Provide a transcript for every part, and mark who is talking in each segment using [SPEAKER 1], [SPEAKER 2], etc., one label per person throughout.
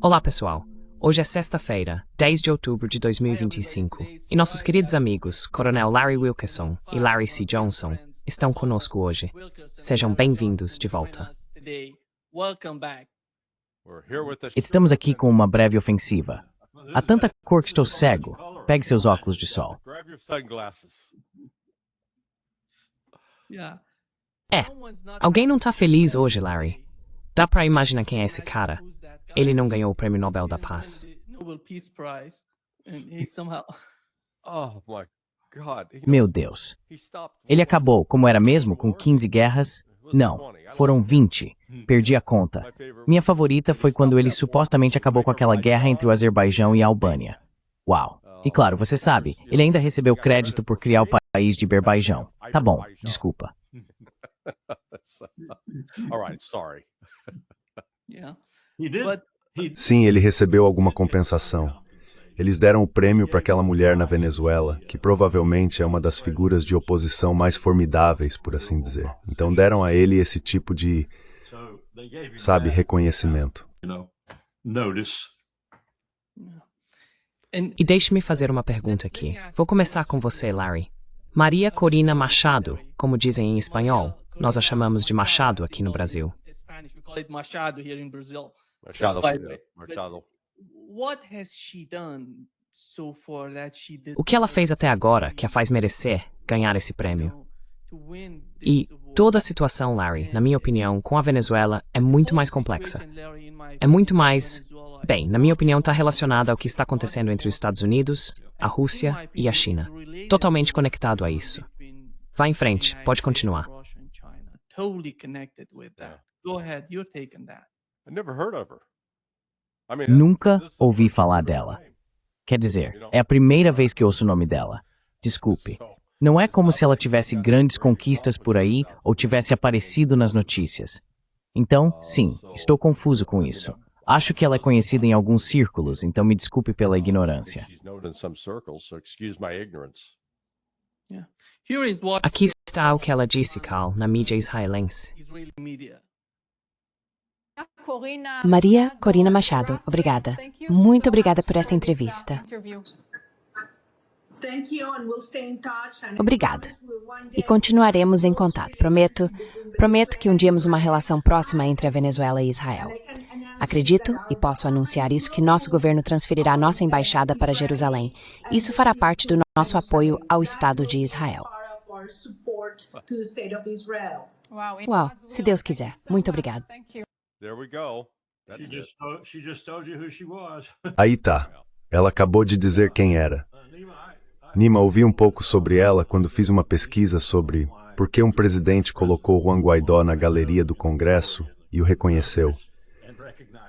[SPEAKER 1] Olá, pessoal. Hoje é sexta-feira, 10 de outubro de 2025, e nossos queridos amigos, Coronel Larry Wilkerson e Larry C. Johnson, estão conosco hoje. Sejam bem-vindos de volta.
[SPEAKER 2] Estamos aqui com uma breve ofensiva. Há tanta cor que estou cego. Pegue seus óculos de sol.
[SPEAKER 1] Alguém não tá feliz hoje, Larry. Dá pra imaginar quem é esse cara? Ele não ganhou o Prêmio Nobel da Paz.
[SPEAKER 2] Meu Deus. Ele acabou, como era mesmo, com 15 guerras? Não, foram 20. Perdi a conta. Minha favorita foi quando ele supostamente acabou com aquela guerra entre o Azerbaijão e a Albânia. Uau. E claro, você sabe, ele ainda recebeu crédito por criar o país de Azerbaijão. Tá bom, desculpa.
[SPEAKER 3] Sim, ele recebeu alguma compensação. Eles deram o prêmio para aquela mulher na Venezuela, que provavelmente é uma das figuras de oposição mais formidáveis, por assim dizer. Então deram a ele esse tipo de, reconhecimento.
[SPEAKER 1] E deixe-me fazer uma pergunta aqui. Vou começar com você, Larry. Maria Corina Machado, como dizem em espanhol, nós a chamamos de Machado aqui no Brasil. O que ela fez até agora que a faz merecer ganhar esse prêmio? E toda a situação, Larry, na minha opinião, com a Venezuela é muito mais complexa. É muito mais... Bem, na minha opinião, está relacionada ao que está acontecendo entre os Estados Unidos, a Rússia e a China. Totalmente conectado a isso. Vá em frente, pode continuar.
[SPEAKER 2] Nunca ouvi falar dela. Quer dizer, é a primeira vez que ouço o nome dela. Desculpe. Não é como se ela tivesse grandes conquistas por aí ou tivesse aparecido nas notícias. Então, sim, estou confuso com isso. Acho que ela é conhecida em alguns círculos, então me desculpe pela ignorância.
[SPEAKER 1] Aqui está o que ela disse, Carl, na mídia israelense.
[SPEAKER 4] Maria Corina Machado, obrigada. Muito obrigada por esta entrevista. Obrigado. E continuaremos em contato. Prometo que um dia temos uma relação próxima entre a Venezuela e Israel. Acredito, e posso anunciar isso, que nosso governo transferirá nossa embaixada para Jerusalém. Isso fará parte do nosso apoio ao Estado de Israel. Uau, se Deus quiser. Muito obrigado.
[SPEAKER 3] Aí tá. Ela acabou de dizer quem era. Nima, ouvi um pouco sobre ela quando fiz uma pesquisa sobre por que um presidente colocou Juan Guaidó na galeria do Congresso e o reconheceu.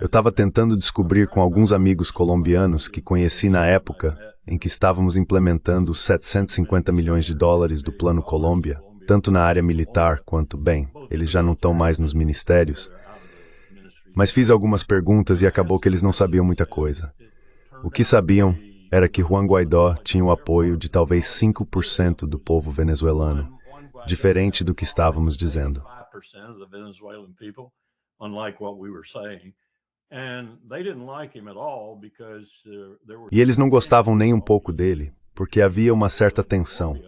[SPEAKER 3] Eu estava tentando descobrir com alguns amigos colombianos que conheci na época em que estávamos implementando os 750 milhões de dólares do Plano Colômbia, tanto na área militar quanto, bem, eles já não estão mais nos ministérios, mas fiz algumas perguntas e acabou que eles não sabiam muita coisa. O que sabiam era que Juan Guaidó tinha o apoio de talvez 5% do povo venezuelano, diferente do que estávamos dizendo. E eles não gostavam nem um pouco dele, porque havia uma certa tensão.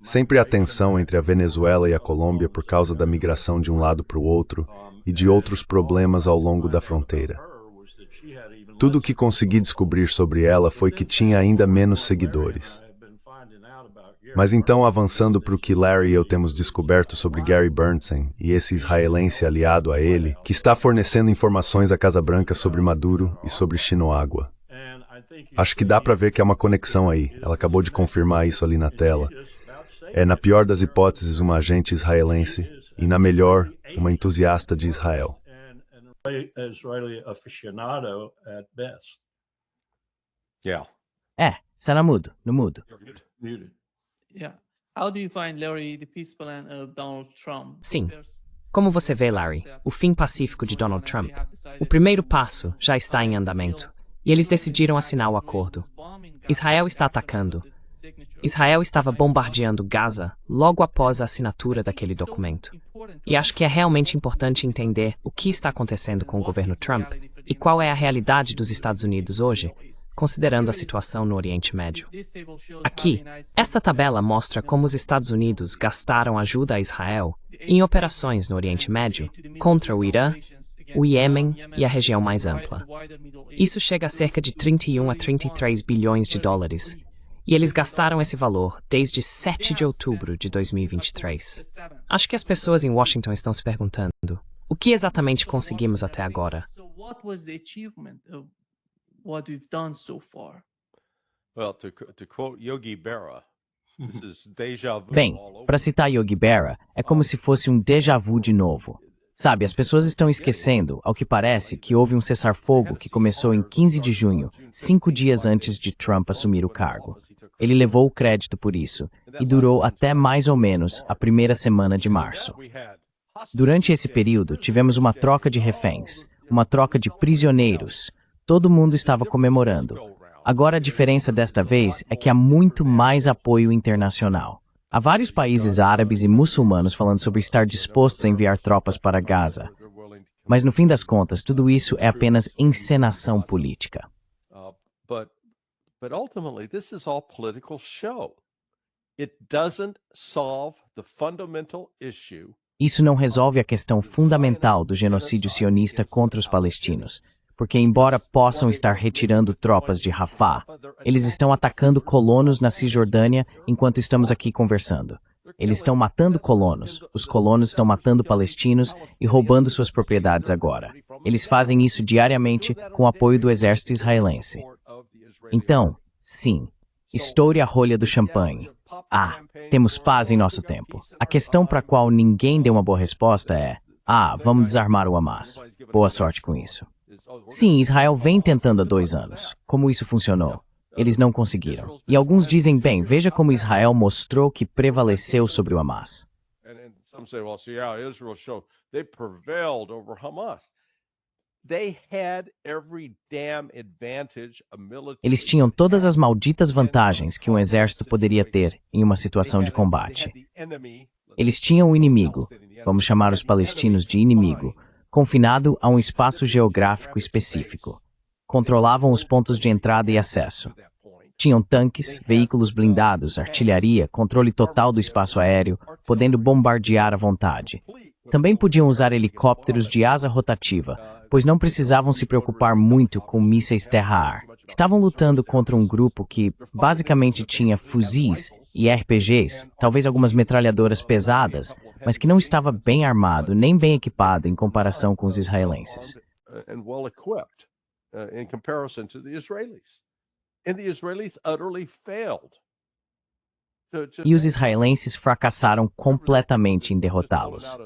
[SPEAKER 3] Sempre há tensão entre a Venezuela e a Colômbia por causa da migração de um lado para o outro e de outros problemas ao longo da fronteira. Tudo o que consegui descobrir sobre ela foi que tinha ainda menos seguidores. Mas então, avançando para o que Larry e eu temos descoberto sobre Gary Berntsen e esse israelense aliado a ele, que está fornecendo informações à Casa Branca sobre Maduro e sobre Chinoagua. Acho que dá para ver que há uma conexão aí. Ela acabou de confirmar isso ali na tela. É, na pior das hipóteses, uma agente israelense e, na melhor, uma entusiasta de Israel.
[SPEAKER 2] Está no mudo, no mudo.
[SPEAKER 1] Sim. Como você vê, Larry, o fim pacífico de Donald Trump, o primeiro passo já está em andamento, e eles decidiram assinar o acordo. Israel está atacando. Israel estava bombardeando Gaza logo após a assinatura daquele documento. E acho que é realmente importante entender o que está acontecendo com o governo Trump E qual é a realidade dos Estados Unidos hoje, considerando a situação no Oriente Médio? Aqui, esta tabela mostra como os Estados Unidos gastaram ajuda a Israel em operações no Oriente Médio contra o Irã, o Iêmen e a região mais ampla. Isso chega a cerca de 31 a 33 bilhões de dólares. E eles gastaram esse valor desde 7 de outubro de 2023. Acho que as pessoas em Washington estão se perguntando, o que exatamente conseguimos até agora?
[SPEAKER 2] Bem, para citar Yogi Berra, é como se fosse um déjà vu de novo. Sabe, as pessoas estão esquecendo, ao que parece, que houve um cessar-fogo que começou em 15 de junho, 5 dias antes de Trump assumir o cargo. Ele levou o crédito por isso, e durou até mais ou menos a primeira semana de março. Durante esse período, tivemos uma troca de reféns, uma troca de prisioneiros. Todo mundo estava comemorando. Agora a diferença desta vez é que há muito mais apoio internacional. Há vários países árabes e muçulmanos falando sobre estar dispostos a enviar tropas para Gaza. Mas no fim das contas, tudo isso é apenas encenação política.
[SPEAKER 5] But ultimately, this is all political show. It doesn't solve the fundamental issue.
[SPEAKER 2] Isso não resolve a questão fundamental do genocídio sionista contra os palestinos, porque embora possam estar retirando tropas de Rafah, eles estão atacando colonos na Cisjordânia enquanto estamos aqui conversando. Eles estão matando colonos, os colonos estão matando palestinos e roubando suas propriedades agora. Eles fazem isso diariamente com o apoio do exército israelense. Então, sim, estoure a rolha do champanhe. Temos paz em nosso tempo. A questão para a qual ninguém deu uma boa resposta é: vamos desarmar o Hamas. Boa sorte com isso. Sim, Israel vem tentando há 2 anos. Como isso funcionou? Eles não conseguiram. E alguns dizem, bem, veja como Israel mostrou que prevaleceu sobre o Hamas. Eles tinham todas as malditas vantagens que um exército poderia ter em uma situação de combate. Eles tinham o inimigo, vamos chamar os palestinos de inimigo, confinado a um espaço geográfico específico. Controlavam os pontos de entrada e acesso. Tinham tanques, veículos blindados, artilharia, controle total do espaço aéreo, podendo bombardear à vontade. Também podiam usar helicópteros de asa rotativa, pois não precisavam se preocupar muito com mísseis terra-ar. Estavam lutando contra um grupo que, basicamente, tinha fuzis e RPGs, talvez algumas metralhadoras pesadas, mas que não estava bem armado nem bem equipado em comparação com os israelenses. E os israelenses fracassaram completamente em derrotá-los.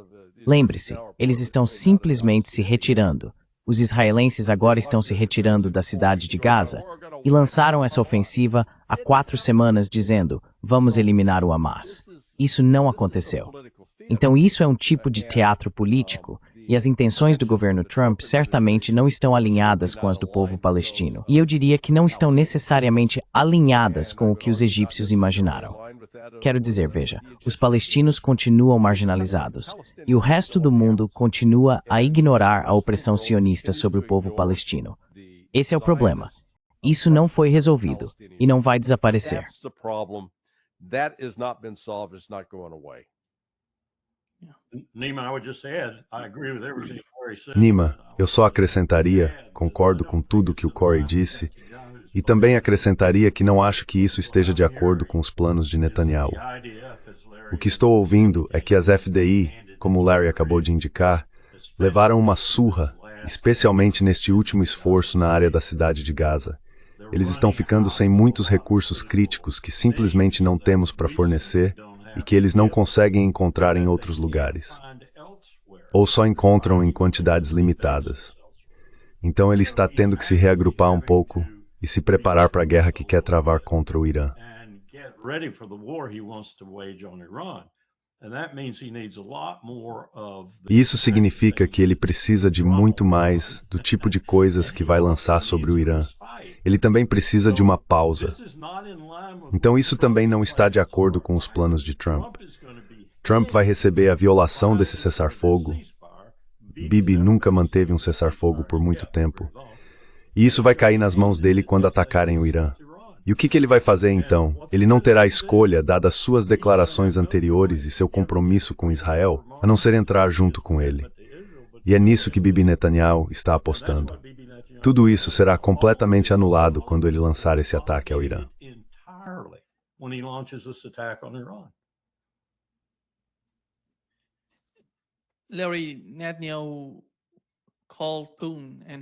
[SPEAKER 2] Lembre-se, eles estão simplesmente se retirando. Os israelenses agora estão se retirando da cidade de Gaza e lançaram essa ofensiva há 4 semanas dizendo, vamos eliminar o Hamas. Isso não aconteceu. Então isso é um tipo de teatro político e as intenções do governo Trump certamente não estão alinhadas com as do povo palestino. E eu diria que não estão necessariamente alinhadas com o que os egípcios imaginaram. Quero dizer, veja, os palestinos continuam marginalizados e o resto do mundo continua a ignorar a opressão sionista sobre o povo palestino. Esse é o problema. Isso não foi resolvido e não vai desaparecer.
[SPEAKER 3] Nima, eu só acrescentaria, concordo com tudo que o Corey disse, e também acrescentaria que não acho que isso esteja de acordo com os planos de Netanyahu. O que estou ouvindo é que as FDI, como o Larry acabou de indicar, levaram uma surra, especialmente neste último esforço na área da cidade de Gaza. Eles estão ficando sem muitos recursos críticos que simplesmente não temos para fornecer e que eles não conseguem encontrar em outros lugares. Ou só encontram em quantidades limitadas. Então ele está tendo que se reagrupar um pouco e se preparar para a guerra que quer travar contra o Irã. E isso significa que ele precisa de muito mais do tipo de coisas que vai lançar sobre o Irã. Ele também precisa de uma pausa. Então isso também não está de acordo com os planos de Trump. Trump vai receber a violação desse cessar-fogo, Bibi nunca manteve um cessar-fogo por muito tempo. E isso vai cair nas mãos dele quando atacarem o Irã. E o que ele vai fazer então? Ele não terá escolha, dadas suas declarações anteriores e seu compromisso com Israel, a não ser entrar junto com ele. E é nisso que Bibi Netanyahu está apostando. Tudo isso será completamente anulado quando ele lançar esse ataque ao Irã.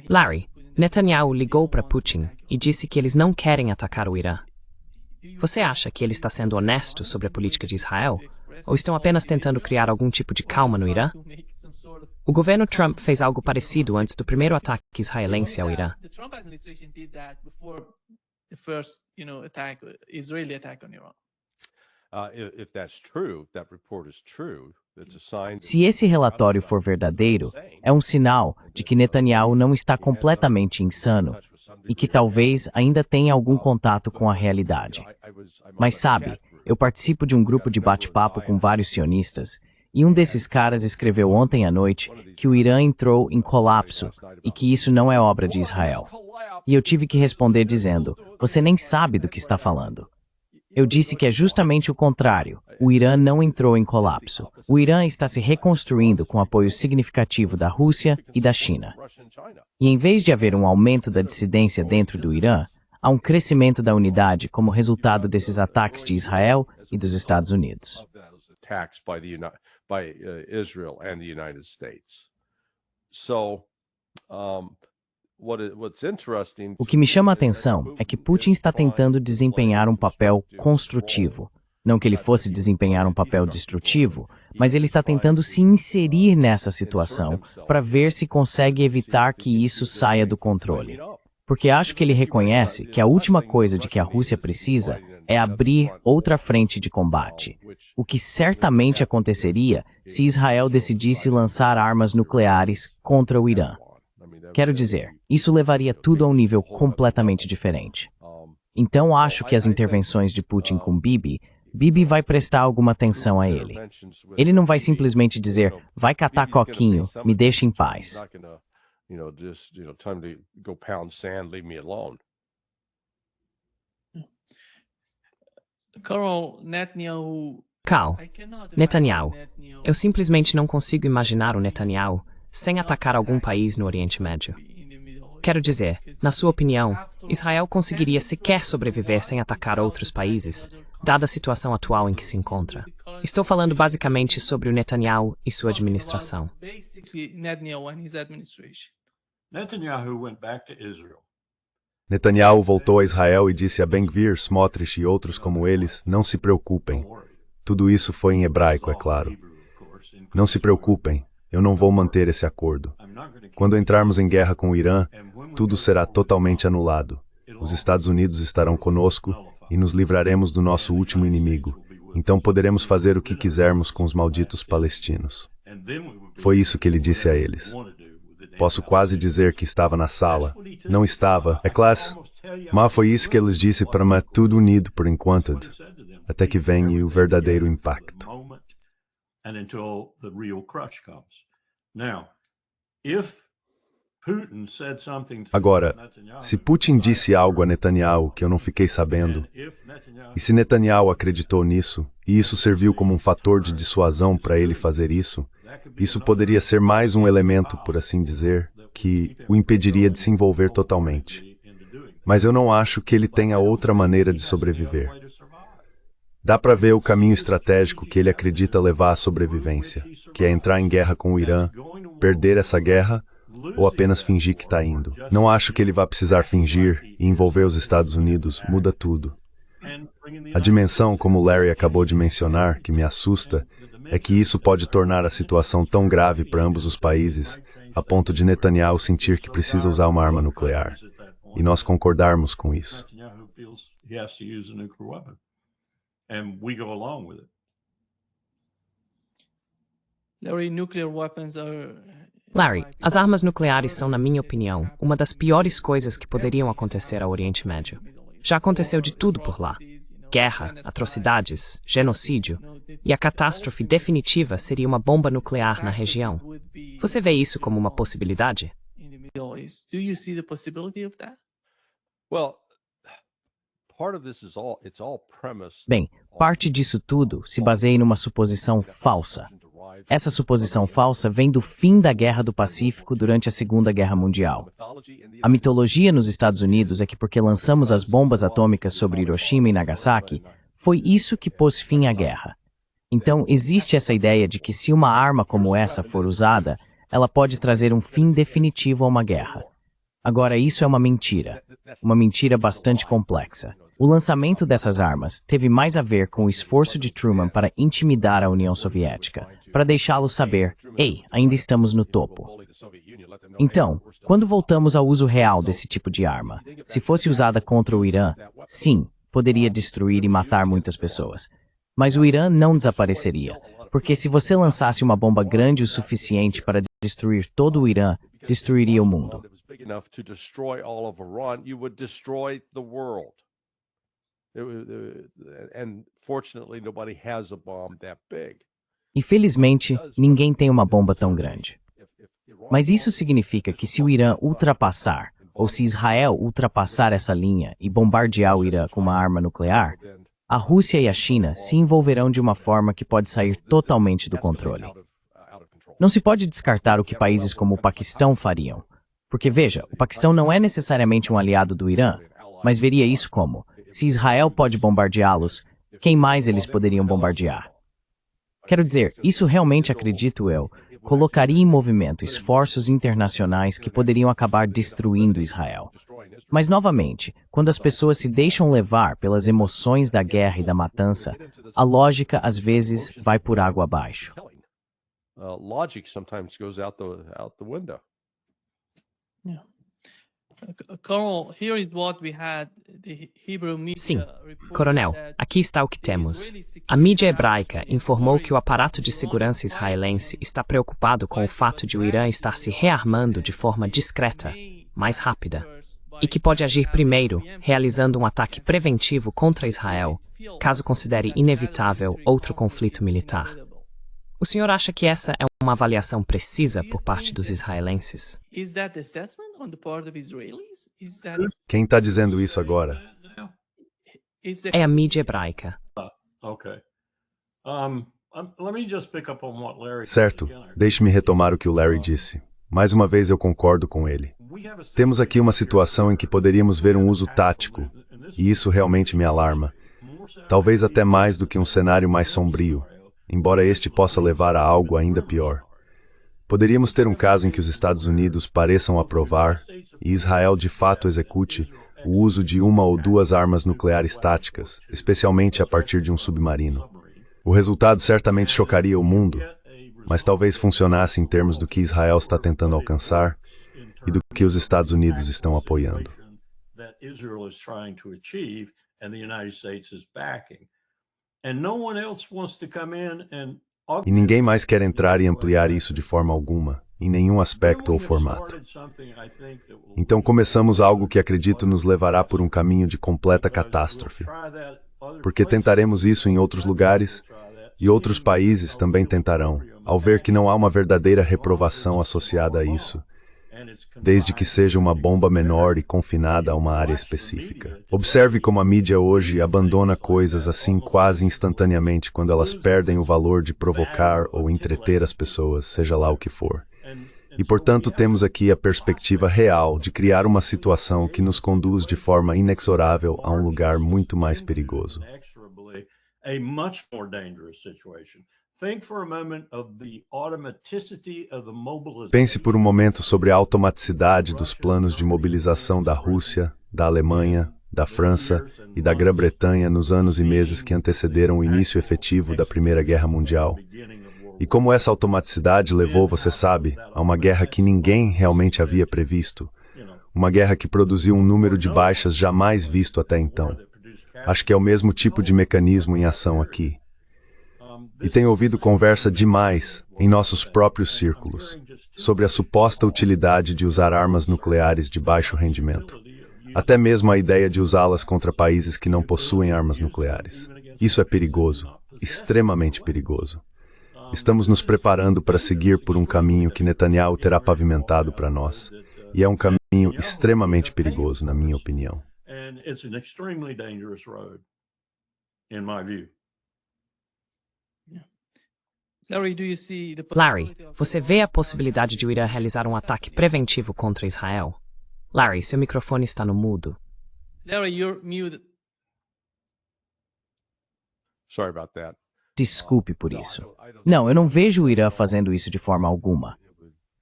[SPEAKER 1] Larry, Netanyahu ligou para Putin e disse que eles não querem atacar o Irã. Você acha que ele está sendo honesto sobre a política de Israel? Ou estão apenas tentando criar algum tipo de calma no Irã? O governo Trump fez algo parecido antes do primeiro ataque israelense ao Irã.
[SPEAKER 2] Se esse relatório for verdadeiro, é um sinal de que Netanyahu não está completamente insano e que talvez ainda tenha algum contato com a realidade. Mas sabe, eu participo de um grupo de bate-papo com vários sionistas e um desses caras escreveu ontem à noite que o Irã entrou em colapso e que isso não é obra de Israel. E eu tive que responder dizendo, você nem sabe do que está falando. Eu disse que é justamente o contrário. O Irã não entrou em colapso. O Irã está se reconstruindo com apoio significativo da Rússia e da China. E em vez de haver um aumento da dissidência dentro do Irã, há um crescimento da unidade como resultado desses ataques de Israel e dos Estados Unidos. O que me chama a atenção é que Putin está tentando desempenhar um papel construtivo. Não que ele fosse desempenhar um papel destrutivo, mas ele está tentando se inserir nessa situação para ver se consegue evitar que isso saia do controle. Porque acho que ele reconhece que a última coisa de que a Rússia precisa é abrir outra frente de combate, o que certamente aconteceria se Israel decidisse lançar armas nucleares contra o Irã. Quero dizer, isso levaria tudo a um nível completamente diferente. Então acho que as intervenções de Putin com Bibi vai prestar alguma atenção a ele. Ele não vai simplesmente dizer, vai catar coquinho, me deixa em paz.
[SPEAKER 1] Carl, Netanyahu. Eu simplesmente não consigo imaginar o Netanyahu sem atacar algum país no Oriente Médio. Quero dizer, na sua opinião, Israel conseguiria sequer sobreviver sem atacar outros países, dada a situação atual em que se encontra? Estou falando basicamente sobre o Netanyahu e sua administração.
[SPEAKER 3] Netanyahu voltou a Israel e disse a Ben-Gvir, Smotrich e outros como eles, não se preocupem. Tudo isso foi em hebraico, é claro. Não se preocupem. Eu não vou manter esse acordo. Quando entrarmos em guerra com o Irã, tudo será totalmente anulado. Os Estados Unidos estarão conosco e nos livraremos do nosso último inimigo. Então poderemos fazer o que quisermos com os malditos palestinos. Foi isso que ele disse a eles. Posso quase dizer que estava na sala. Não estava, é claro, mas foi isso que eles disse para manter tudo unido por enquanto, até que venha o verdadeiro impacto. Agora, se Putin disse algo a Netanyahu que eu não fiquei sabendo, e se Netanyahu acreditou nisso, e isso serviu como um fator de dissuasão para ele fazer isso poderia ser mais um elemento, por assim dizer, que o impediria de se envolver totalmente. Mas eu não acho que ele tenha outra maneira de sobreviver. Dá para ver o caminho estratégico que ele acredita levar à sobrevivência, que é entrar em guerra com o Irã, perder essa guerra, ou apenas fingir que está indo. Não acho que ele vá precisar fingir e envolver os Estados Unidos, muda tudo. A dimensão, como Larry acabou de mencionar, que me assusta, é que isso pode tornar a situação tão grave para ambos os países, a ponto de Netanyahu sentir que precisa usar uma arma nuclear. E nós concordarmos com isso.
[SPEAKER 1] Larry, as armas nucleares são, na minha opinião, uma das piores coisas que poderiam acontecer ao Oriente Médio. Já aconteceu de tudo por lá. guerra, atrocidades, genocídio, e a catástrofe definitiva seria uma bomba nuclear na região. Você vê isso como uma possibilidade?
[SPEAKER 2] Bem, parte disso tudo se baseia numa suposição falsa. Essa suposição falsa vem do fim da Guerra do Pacífico durante a Segunda Guerra Mundial. A mitologia nos Estados Unidos é que porque lançamos as bombas atômicas sobre Hiroshima e Nagasaki, foi isso que pôs fim à guerra. Então, existe essa ideia de que se uma arma como essa for usada, ela pode trazer um fim definitivo a uma guerra. Agora, isso é uma mentira bastante complexa. O lançamento dessas armas teve mais a ver com o esforço de Truman para intimidar a União Soviética, para deixá-los saber, ei, ainda estamos no topo. Então, quando voltamos ao uso real desse tipo de arma, se fosse usada contra o Irã, sim, poderia destruir e matar muitas pessoas. Mas o Irã não desapareceria, porque se você lançasse uma bomba grande o suficiente para destruir todo o Irã, destruiria o mundo. Infelizmente, ninguém tem uma bomba tão grande. Mas isso significa que se o Irã ultrapassar, ou se Israel ultrapassar essa linha e bombardear o Irã com uma arma nuclear, a Rússia e a China se envolverão de uma forma que pode sair totalmente do controle. Não se pode descartar o que países como o Paquistão fariam. Porque veja, o Paquistão não é necessariamente um aliado do Irã, mas veria isso como, se Israel pode bombardeá-los, quem mais eles poderiam bombardear? Quero dizer, isso realmente, acredito eu, colocaria em movimento esforços internacionais que poderiam acabar destruindo Israel. Mas, novamente, quando as pessoas se deixam levar pelas emoções da guerra e da matança, a lógica, às vezes, vai por água abaixo.
[SPEAKER 1] Sim, coronel, aqui está o que temos. A mídia hebraica informou que o aparato de segurança israelense está preocupado com o fato de o Irã estar se rearmando de forma discreta, mais rápida, e que pode agir primeiro, realizando um ataque preventivo contra Israel, caso considere inevitável outro conflito militar. O senhor acha que essa é uma avaliação precisa por parte dos israelenses?
[SPEAKER 3] Quem está dizendo isso agora?
[SPEAKER 1] É a mídia hebraica.
[SPEAKER 3] Certo, deixe-me retomar o que o Larry disse. Mais uma vez eu concordo com ele. Temos aqui uma situação em que poderíamos ver um uso tático, e isso realmente me alarma. Talvez até mais do que um cenário mais sombrio, embora este possa levar a algo ainda pior. Poderíamos ter um caso em que os Estados Unidos pareçam aprovar, e Israel de fato execute, o uso de uma ou duas armas nucleares táticas, especialmente a partir de um submarino. O resultado certamente chocaria o mundo, mas talvez funcionasse em termos do que Israel está tentando alcançar e do que os Estados Unidos estão apoiando. E ninguém mais quer entrar e ampliar isso de forma alguma, em nenhum aspecto ou formato. Então começamos algo que acredito nos levará por um caminho de completa catástrofe. Porque tentaremos isso em outros lugares, e outros países também tentarão, ao ver que não há uma verdadeira reprovação associada a isso, desde que seja uma bomba menor e confinada a uma área específica. Observe como a mídia hoje abandona coisas assim quase instantaneamente quando elas perdem o valor de provocar ou entreter as pessoas, seja lá o que for. E, portanto, temos aqui a perspectiva real de criar uma situação que nos conduz de forma inexorável a um lugar muito mais perigoso. Pense por um momento sobre a automaticidade dos planos de mobilização da Rússia, da Alemanha, da França e da Grã-Bretanha nos anos e meses que antecederam o início efetivo da Primeira Guerra Mundial. E como essa automaticidade levou, você sabe, a uma guerra que ninguém realmente havia previsto. Uma guerra que produziu um número de baixas jamais visto até então. Acho que é o mesmo tipo de mecanismo em ação aqui. E tenho ouvido conversa demais, em nossos próprios círculos, sobre a suposta utilidade de usar armas nucleares de baixo rendimento. Até mesmo a ideia de usá-las contra países que não possuem armas nucleares. Isso é perigoso, extremamente perigoso. Estamos nos preparando para seguir por um caminho que Netanyahu terá pavimentado para nós. E é um caminho extremamente perigoso, na minha opinião.
[SPEAKER 1] Larry, você vê a possibilidade de o Irã realizar um ataque preventivo contra Israel? Larry, seu microfone está no mudo.
[SPEAKER 5] Larry, you're muted. Sorry about that.
[SPEAKER 2] Desculpe por isso. Não, eu não vejo o Irã fazendo isso de forma alguma.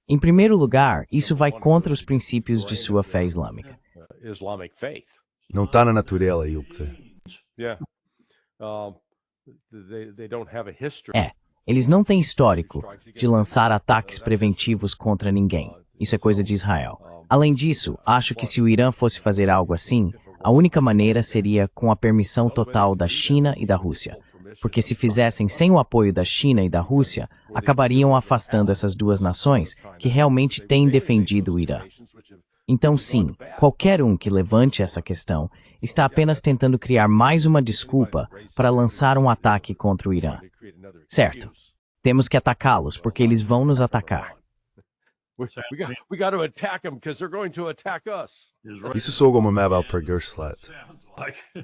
[SPEAKER 2] Em primeiro lugar, isso vai contra os princípios de sua fé islâmica.
[SPEAKER 5] Islamic faith.
[SPEAKER 3] Não está na natureza, Yupfe.
[SPEAKER 5] Yeah. They don't have a history.
[SPEAKER 2] Eles não têm histórico de lançar ataques preventivos contra ninguém. Isso é coisa de Israel. Além disso, acho que se o Irã fosse fazer algo assim, a única maneira seria com a permissão total da China e da Rússia. Porque se fizessem sem o apoio da China e da Rússia, acabariam afastando essas duas nações que realmente têm defendido o Irã. Então sim, qualquer um que levante essa questão está apenas tentando criar mais uma desculpa para lançar um ataque contra o Irã. Certo. Temos que atacá-los porque eles vão nos atacar.
[SPEAKER 5] We got to attack them because they're going to attack us.
[SPEAKER 3] Isso soa como Mabel Pergerslat.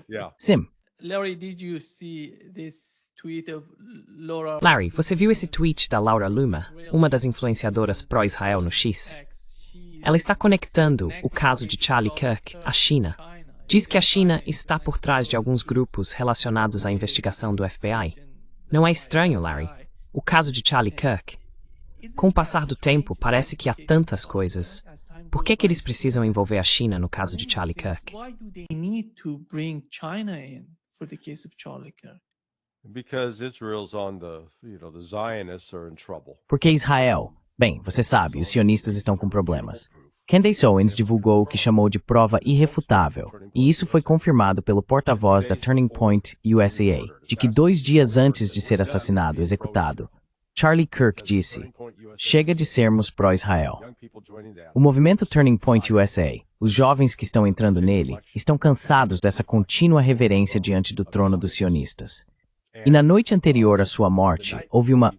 [SPEAKER 5] Yeah.
[SPEAKER 2] Sim.
[SPEAKER 6] Larry, did you see this tweet of Laura?
[SPEAKER 1] Larry, você viu esse tweet da Laura Loomer, uma das influenciadoras pró-Israel no X? Ela está conectando o caso de Charlie Kirk à China. Diz que a China está por trás de alguns grupos relacionados à investigação do FBI. Não é estranho, Larry? O caso de Charlie Kirk. Com o passar do tempo, parece que há tantas coisas. Por que eles precisam envolver a China no caso de Charlie Kirk?
[SPEAKER 6] Why do they need to bring China in for the case of Charlie Kirk?
[SPEAKER 5] Because Israel's on the Zionists are in trouble.
[SPEAKER 2] Porque Israel, bem, você sabe, os sionistas estão com problemas. Candace Owens divulgou o que chamou de prova irrefutável, e isso foi confirmado pelo porta-voz da Turning Point USA, de que 2 dias antes de ser assassinado, executado, Charlie Kirk disse: "Chega de sermos pró-Israel." O movimento Turning Point USA, os jovens que estão entrando nele, estão cansados dessa contínua reverência diante do trono dos sionistas. E na noite anterior à sua morte, houve uma...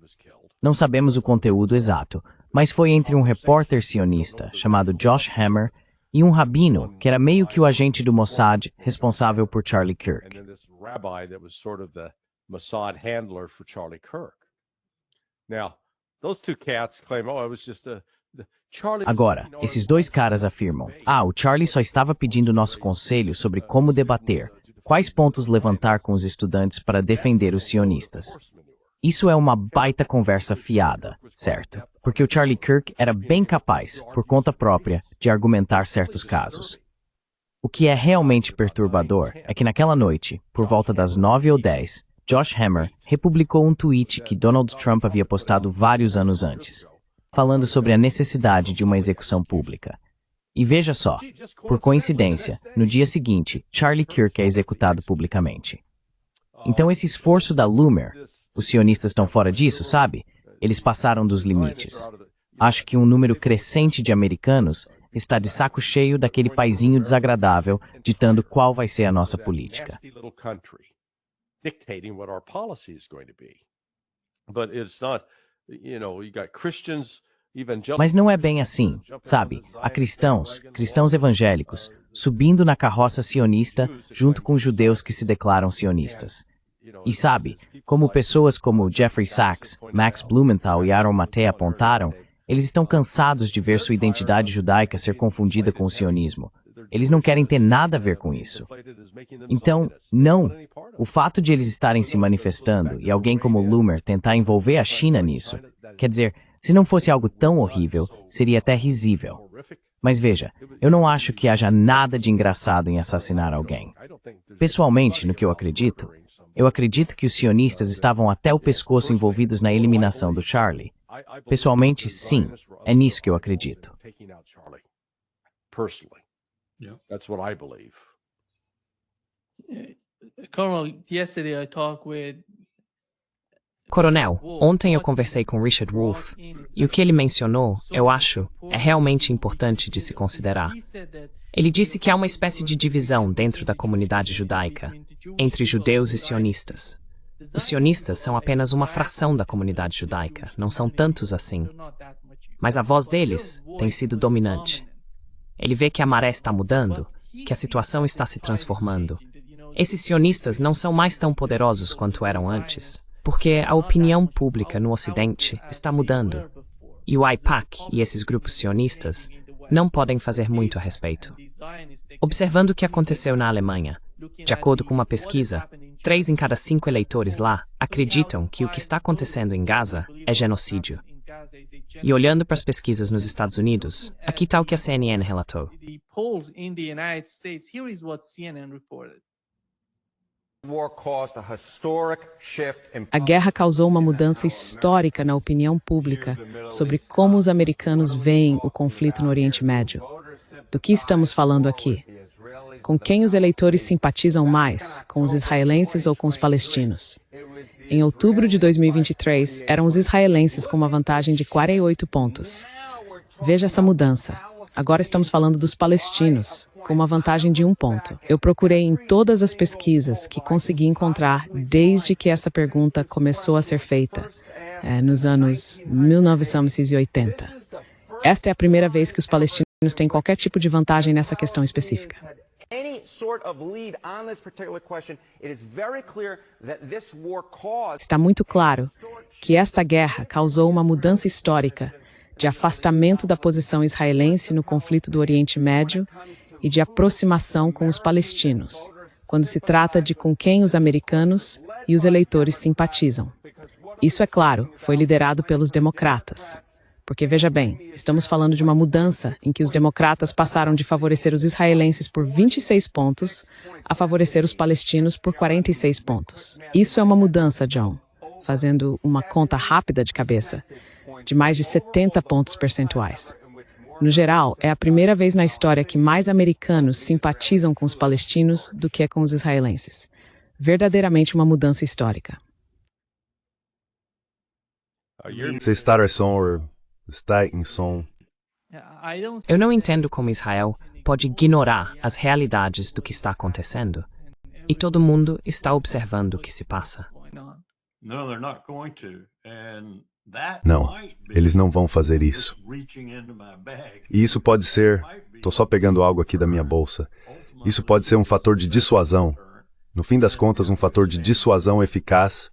[SPEAKER 2] Não sabemos o conteúdo exato, mas foi entre um repórter sionista, chamado Josh Hammer, e um rabino, que era meio que o agente do Mossad responsável por Charlie Kirk. Agora, esses 2 caras afirmam: o Charlie só estava pedindo nosso conselho sobre como debater, quais pontos levantar com os estudantes para defender os sionistas. Isso é uma baita conversa fiada, certo? Porque o Charlie Kirk era bem capaz, por conta própria, de argumentar certos casos. O que é realmente perturbador é que naquela noite, por volta das 9 ou 10, Josh Hammer republicou um tweet que Donald Trump havia postado vários anos antes, falando sobre a necessidade de uma execução pública. E veja só, por coincidência, no dia seguinte, Charlie Kirk é executado publicamente. Então esse esforço da Loomer, os sionistas estão fora disso, sabe? Eles passaram dos limites. Acho que um número crescente de americanos está de saco cheio daquele paizinho desagradável ditando qual vai ser a nossa política. Mas não é bem assim, sabe? Há cristãos evangélicos, subindo na carroça sionista junto com judeus que se declaram sionistas. E sabe, como pessoas como Jeffrey Sachs, Max Blumenthal e Aaron Matei apontaram, eles estão cansados de ver sua identidade judaica ser confundida com o sionismo. Eles não querem ter nada a ver com isso. Então, não. O fato de eles estarem se manifestando e alguém como Loomer tentar envolver a China nisso, quer dizer, se não fosse algo tão horrível, seria até risível. Mas veja, eu não acho que haja nada de engraçado em assassinar alguém. Pessoalmente, no que eu acredito que os sionistas estavam até o pescoço envolvidos na eliminação do Charlie. Pessoalmente, sim, é nisso que eu acredito.
[SPEAKER 5] That's what I believe.
[SPEAKER 6] Colonel, yesterday I talked with
[SPEAKER 1] Coronel, ontem eu conversei com Richard Wolff, e o que ele mencionou, eu acho, é realmente importante de se considerar. Ele disse que há uma espécie de divisão dentro da comunidade judaica, entre judeus e sionistas. Os sionistas são apenas uma fração da comunidade judaica, não são tantos assim. Mas a voz deles tem sido dominante. Ele vê que a maré está mudando, que a situação está se transformando. Esses sionistas não são mais tão poderosos quanto eram antes, porque a opinião pública no Ocidente está mudando. E o AIPAC e esses grupos sionistas não podem fazer muito a respeito. Observando o que aconteceu na Alemanha, de acordo com uma pesquisa, 3 em cada 5 eleitores lá acreditam que o que está acontecendo em Gaza é genocídio. E olhando para as pesquisas nos Estados Unidos, aqui está o que a CNN relatou.
[SPEAKER 7] A guerra causou uma mudança histórica na opinião pública sobre como os americanos veem o conflito no Oriente Médio. Do que estamos falando aqui? Com quem os eleitores simpatizam mais, com os israelenses ou com os palestinos? Em outubro de 2023, eram os israelenses com uma vantagem de 48 pontos. Veja essa mudança. Agora estamos falando dos palestinos, com uma vantagem de 1 ponto. Eu procurei em todas as pesquisas que consegui encontrar desde que essa pergunta começou a ser feita, nos anos 1980. Esta é a primeira vez que os palestinos têm qualquer tipo de vantagem nessa questão específica. Está muito claro que esta guerra causou uma mudança histórica de afastamento da posição israelense no conflito do Oriente Médio e de aproximação com os palestinos, quando se trata de com quem os americanos e os eleitores simpatizam. Isso, é claro, foi liderado pelos democratas. Porque, veja bem, estamos falando de uma mudança em que os democratas passaram de favorecer os israelenses por 26 pontos a favorecer os palestinos por 46 pontos. Isso é uma mudança, John, fazendo uma conta rápida de cabeça, de mais de 70 pontos percentuais. No geral, é a primeira vez na história que mais americanos simpatizam com os palestinos do que com os israelenses. Verdadeiramente uma mudança histórica.
[SPEAKER 3] Você está em som.
[SPEAKER 1] Eu não entendo como Israel pode ignorar as realidades do que está acontecendo. E todo mundo está observando o que se passa.
[SPEAKER 3] Não, eles não vão fazer isso. E isso pode ser... Estou só pegando algo aqui da minha bolsa. Isso pode ser um fator de dissuasão. No fim das contas, um fator de dissuasão eficaz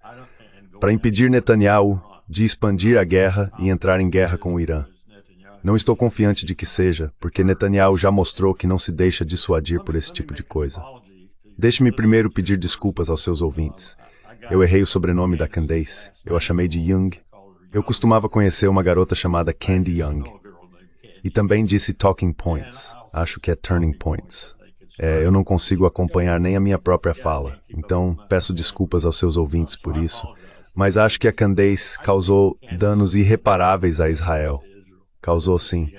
[SPEAKER 3] para impedir Netanyahu de expandir a guerra e entrar em guerra com o Irã. Não estou confiante de que seja, porque Netanyahu já mostrou que não se deixa dissuadir por esse tipo de coisa. Deixe-me primeiro pedir desculpas aos seus ouvintes. Eu errei o sobrenome da Candace. Eu a chamei de Young. Eu costumava conhecer uma garota chamada Candy Young. E também disse Talking Points. Acho que é Turning Points. Eu não consigo acompanhar nem a minha própria fala. Então, peço desculpas aos seus ouvintes por isso. Mas acho que a Candace causou danos irreparáveis a Israel. Causou sim.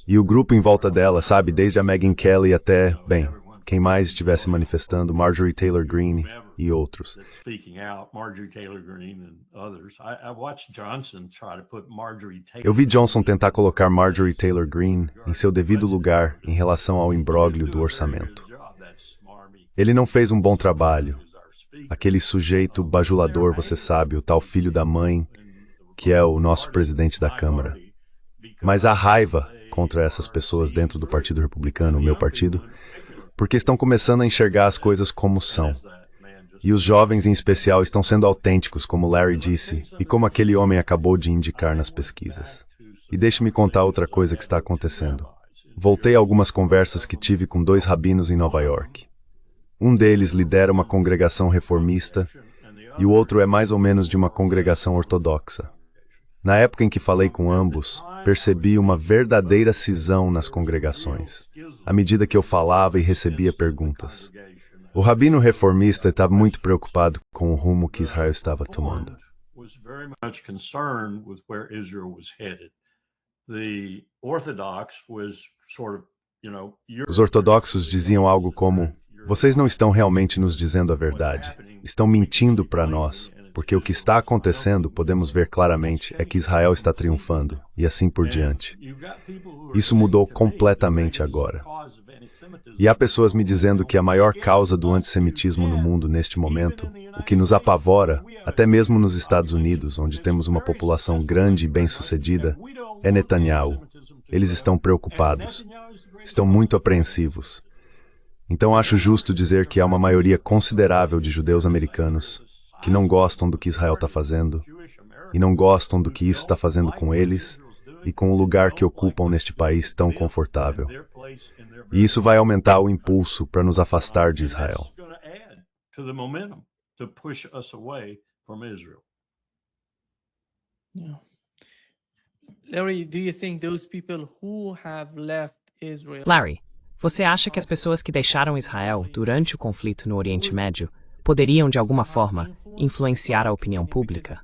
[SPEAKER 3] E o grupo em volta dela, sabe, desde a Megyn Kelly até, bem, quem mais estivesse manifestando, Marjorie Taylor Greene e outros. Eu vi Johnson tentar colocar Marjorie Taylor Greene em seu devido lugar em relação ao imbróglio do orçamento. Ele não fez um bom trabalho. Aquele sujeito bajulador, você sabe, o tal filho da mãe, que é o nosso presidente da Câmara. Mas há raiva contra essas pessoas dentro do Partido Republicano, o meu partido, porque estão começando a enxergar as coisas como são. E os jovens, em especial, estão sendo autênticos, como Larry disse, e como aquele homem acabou de indicar nas pesquisas. E deixe-me contar outra coisa que está acontecendo. Voltei a algumas conversas que tive com 2 rabinos em Nova York. Um deles lidera uma congregação reformista e o outro é mais ou menos de uma congregação ortodoxa. Na época em que falei com ambos, percebi uma verdadeira cisão nas congregações, à medida que eu falava e recebia perguntas. O rabino reformista estava muito preocupado com o rumo que Israel estava tomando. Os ortodoxos diziam algo como: vocês não estão realmente nos dizendo a verdade. Estão mentindo para nós. porque o que está acontecendo, podemos ver claramente, é que Israel está triunfando, e assim por diante. Isso mudou completamente agora. E há pessoas me dizendo que a maior causa do antissemitismo no mundo neste momento, o que nos apavora, até mesmo nos Estados Unidos, onde temos uma população grande e bem-sucedida, é Netanyahu. Eles estão preocupados, estão muito apreensivos. Então acho justo dizer que há uma maioria considerável de judeus americanos que não gostam do que Israel está fazendo, e não gostam do que isso está fazendo com eles e com o lugar que ocupam neste país tão confortável. E isso vai aumentar o impulso para nos afastar de Israel.
[SPEAKER 1] Larry, você acha que as pessoas que deixaram Israel durante o conflito no Oriente Médio poderiam, de alguma forma, influenciar a opinião pública?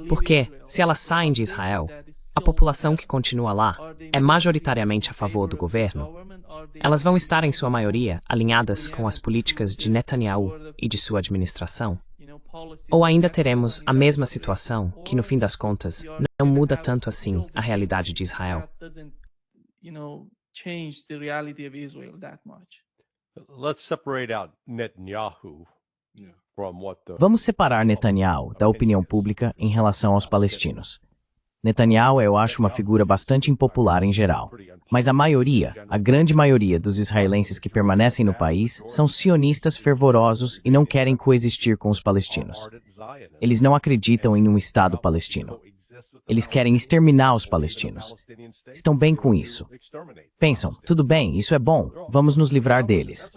[SPEAKER 1] Porque, se elas saem de Israel, a população que continua lá é majoritariamente a favor do governo. Elas vão estar, em sua maioria, alinhadas com as políticas de Netanyahu e de sua administração? Ou ainda teremos a mesma situação que, no fim das contas, não muda tanto assim a realidade de Israel?
[SPEAKER 2] Vamos separar Netanyahu da opinião pública em relação aos palestinos. Netanyahu eu acho uma figura bastante impopular em geral. Mas a maioria, a grande maioria dos israelenses que permanecem no país são sionistas fervorosos e não querem coexistir com os palestinos. Eles não acreditam em um Estado palestino. Eles querem exterminar os palestinos. Estão bem com isso. Pensam, tudo bem, isso é bom, vamos nos livrar deles.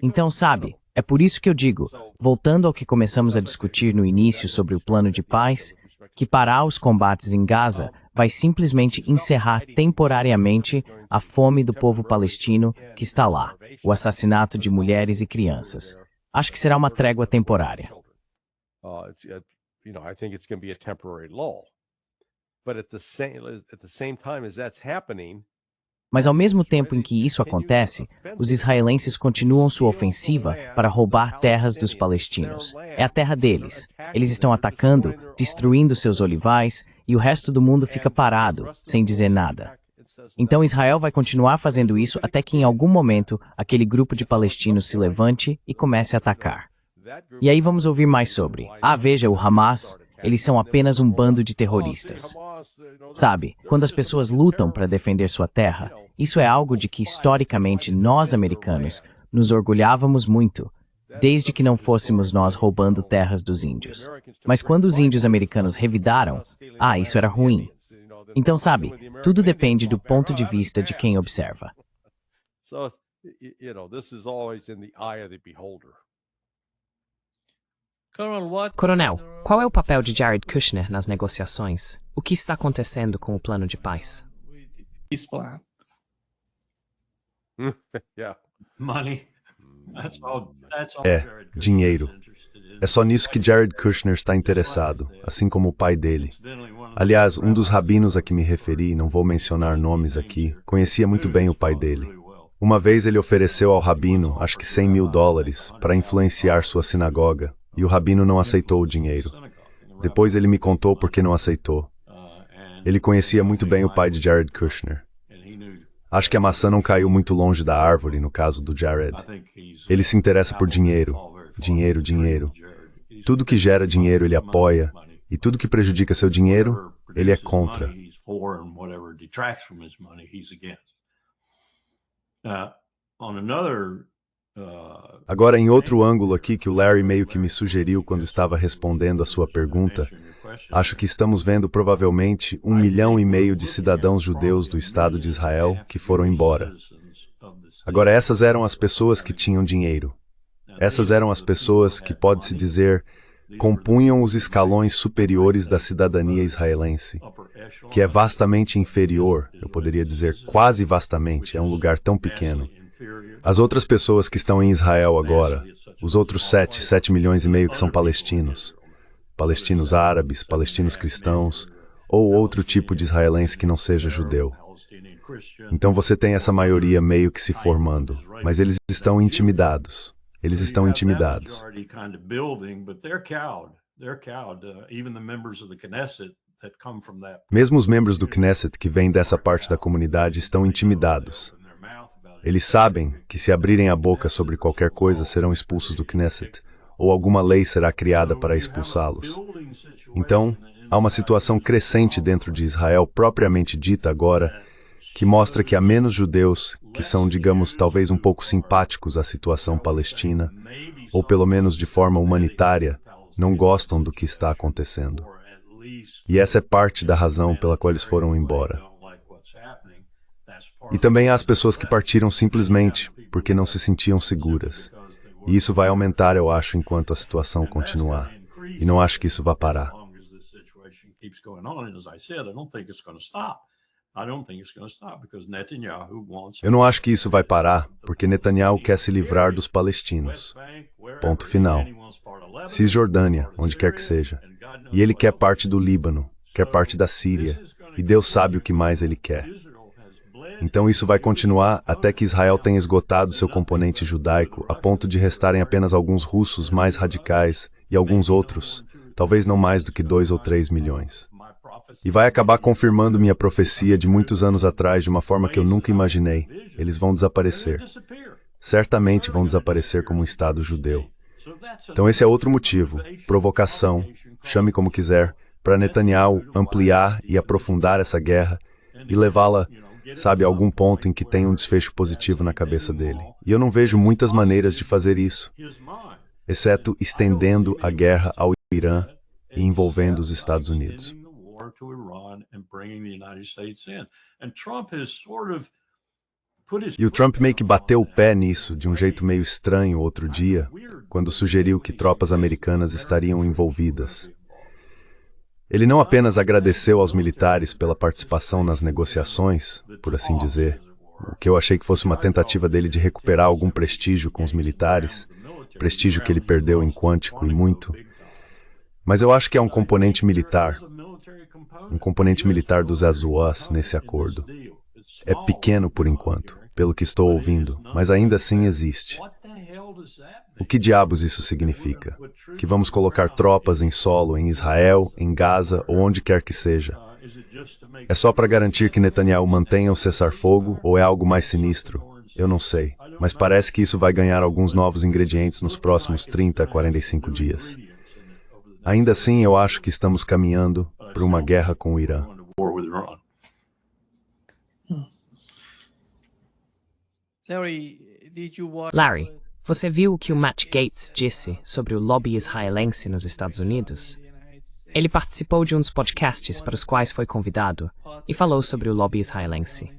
[SPEAKER 2] Então, sabe, é por isso que eu digo, voltando ao que começamos a discutir no início sobre o plano de paz, que parar os combates em Gaza vai simplesmente encerrar temporariamente a fome do povo palestino que está lá, o assassinato de mulheres e crianças. Acho que será uma trégua temporária. Mas ao mesmo tempo em que isso acontece, os israelenses continuam sua ofensiva para roubar terras dos palestinos. É a terra deles. Eles estão atacando, destruindo seus olivais, e o resto do mundo fica parado, sem dizer nada. Então Israel vai continuar fazendo isso até que em algum momento aquele grupo de palestinos se levante e comece a atacar. E aí vamos ouvir mais sobre, veja, o Hamas, eles são apenas um bando de terroristas. Sabe, quando as pessoas lutam para defender sua terra, isso é algo de que historicamente nós, americanos, nos orgulhávamos muito, desde que não fôssemos nós roubando terras dos índios. Mas quando os índios americanos revidaram, isso era ruim. Então, sabe, tudo depende do ponto de vista de quem observa.
[SPEAKER 1] Coronel, qual é o papel de Jared Kushner nas negociações? O que está acontecendo com o plano de paz?
[SPEAKER 3] Dinheiro. É só nisso que Jared Kushner está interessado, assim como o pai dele. Aliás, um dos rabinos a que me referi, não vou mencionar nomes aqui, conhecia muito bem o pai dele. Uma vez ele ofereceu ao rabino, acho que $100 mil, para influenciar sua sinagoga, e o rabino não aceitou o dinheiro. Depois ele me contou por que não aceitou. Ele conhecia muito bem o pai de Jared Kushner. Acho que a maçã não caiu muito longe da árvore no caso do Jared. Ele se interessa por dinheiro. Dinheiro, dinheiro. Tudo que gera dinheiro ele apoia, e tudo que prejudica seu dinheiro, ele é contra. Agora, em outro ângulo aqui que o Larry meio que me sugeriu quando estava respondendo a sua pergunta, acho que estamos vendo provavelmente 1,5 milhão de cidadãos judeus do Estado de Israel que foram embora. Agora, essas eram as pessoas que tinham dinheiro. Essas eram as pessoas que, pode-se dizer, compunham os escalões superiores da cidadania israelense, que é vastamente inferior, eu poderia dizer quase vastamente, é um lugar tão pequeno. As outras pessoas que estão em Israel agora, os outros 7 milhões e meio que são palestinos, palestinos árabes, palestinos cristãos, ou outro tipo de israelense que não seja judeu. Então você tem essa maioria meio que se formando, mas eles estão intimidados. Eles estão intimidados. Mesmo os membros do Knesset que vêm dessa parte da comunidade estão intimidados. Eles sabem que se abrirem a boca sobre qualquer coisa serão expulsos do Knesset, ou alguma lei será criada para expulsá-los. Então, há uma situação crescente dentro de Israel propriamente dita agora, que mostra que há menos judeus que são, digamos, talvez um pouco simpáticos à situação palestina, ou pelo menos de forma humanitária, não gostam do que está acontecendo. E essa é parte da razão pela qual eles foram embora. E também há as pessoas que partiram simplesmente porque não se sentiam seguras. E isso vai aumentar, eu acho, enquanto a situação continuar. E não acho que isso vá parar. Eu não acho que isso vai parar, porque Netanyahu quer se livrar dos palestinos. Ponto final. Cisjordânia, onde quer que seja. E ele quer parte do Líbano, quer parte da Síria, e Deus sabe o que mais ele quer. Então isso vai continuar até que Israel tenha esgotado seu componente judaico, a ponto de restarem apenas alguns russos mais radicais e alguns outros, talvez não mais do que 2 ou 3 milhões. E vai acabar confirmando minha profecia de muitos anos atrás de uma forma que eu nunca imaginei. Eles vão desaparecer. Certamente vão desaparecer como um Estado judeu. Então esse é outro motivo, provocação, chame como quiser, para Netanyahu ampliar e aprofundar essa guerra e levá-la, sabe, a algum ponto em que tenha um desfecho positivo na cabeça dele. E eu não vejo muitas maneiras de fazer isso, exceto estendendo a guerra ao Irã e envolvendo os Estados Unidos. E o Trump meio que bateu o pé nisso de um jeito meio estranho outro dia, quando sugeriu que tropas americanas estariam envolvidas. Ele não apenas agradeceu aos militares pela participação nas negociações, por assim dizer, o que eu achei que fosse uma tentativa dele de recuperar algum prestígio com os militares, prestígio que ele perdeu em Quântico e muito, mas eu acho que é um componente militar dos Azuás nesse acordo. É pequeno por enquanto, pelo que estou ouvindo, mas ainda assim existe. O que diabos isso significa? Que vamos colocar tropas em solo em Israel, em Gaza ou onde quer que seja? É só para garantir que Netanyahu mantenha o cessar-fogo ou é algo mais sinistro? Eu não sei, mas parece que isso vai ganhar alguns novos ingredientes nos próximos 30 a 45 dias. Ainda assim, eu acho que estamos caminhando para uma guerra com o Irã.
[SPEAKER 1] Larry, você viu o que o Matt Gaetz disse sobre o lobby israelense nos Estados Unidos? Ele participou de um dos podcasts para os quais foi convidado e falou sobre o lobby israelense.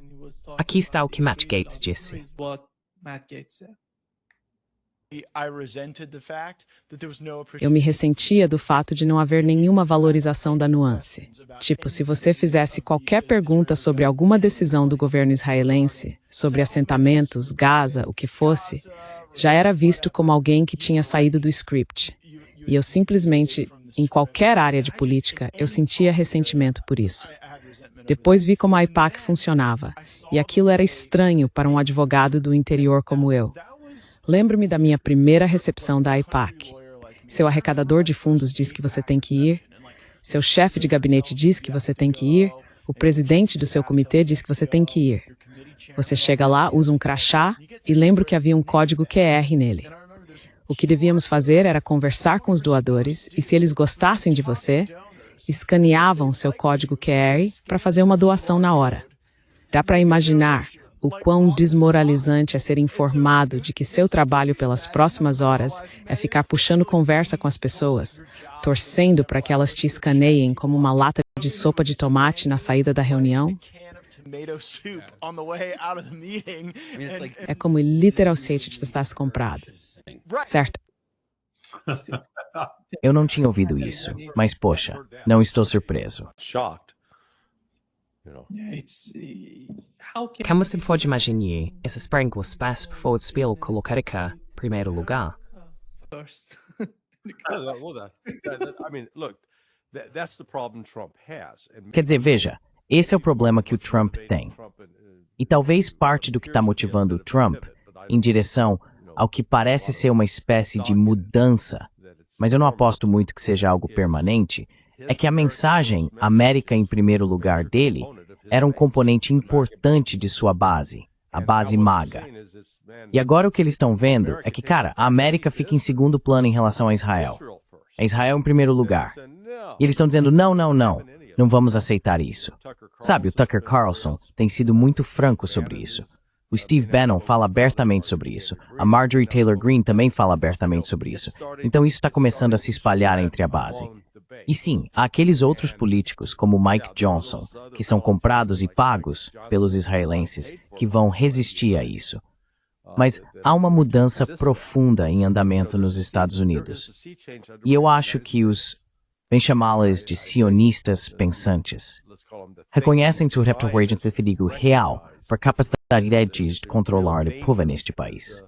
[SPEAKER 1] Aqui está o que Matt Gaetz disse.
[SPEAKER 7] Eu me ressentia do fato de não haver nenhuma valorização da nuance. Tipo, se você fizesse qualquer pergunta sobre alguma decisão do governo israelense, sobre assentamentos, Gaza, o que fosse, já era visto como alguém que tinha saído do script. E eu simplesmente, em qualquer área de política, eu sentia ressentimento por isso. Depois vi como a AIPAC funcionava, e aquilo era estranho para um advogado do interior como eu. Lembro-me da minha primeira recepção da AIPAC. Seu arrecadador de fundos diz que você tem que ir, seu chefe de gabinete diz que você tem que ir, o presidente do seu comitê diz que você tem que ir. Você chega lá, usa um crachá e lembro que havia um código QR nele. O que devíamos fazer era conversar com os doadores e, se eles gostassem de você, escaneavam seu código QR para fazer uma doação na hora. Dá para imaginar o quão desmoralizante é ser informado de que seu trabalho pelas próximas horas é ficar puxando conversa com as pessoas, torcendo para que elas te escaneiem como uma lata de sopa de tomate na saída da reunião? É como literal state de testar comprado. Certo?
[SPEAKER 2] Eu não tinha ouvido isso, mas poxa, não estou surpreso.
[SPEAKER 1] Como você pode imaginar esse Spring Space for o Spiel colocar em primeiro lugar?
[SPEAKER 2] Quer dizer, veja, esse é o problema que o Trump tem. E talvez parte do que está motivando o Trump em direção ao que parece ser uma espécie de mudança, mas eu não aposto muito que seja algo permanente, é que a mensagem América em primeiro lugar dele era um componente importante de sua base, a base MAGA. E agora o que eles estão vendo é que, cara, a América fica em segundo plano em relação a Israel. É Israel em primeiro lugar. E eles estão dizendo, não vamos aceitar isso. Sabe, o Tucker Carlson tem sido muito franco sobre isso. O Steve Bannon fala abertamente sobre isso. A Marjorie Taylor Greene também fala abertamente sobre isso. Então isso está começando a se espalhar entre a base. E sim, há aqueles outros políticos, como Mike Johnson, que são comprados e pagos pelos israelenses, que vão resistir a isso. Mas há uma mudança profunda em andamento nos Estados Unidos. E eu acho que os, bem chamá-los de sionistas pensantes, reconhecem seu repertório real por capacidade de controlar o povo neste país.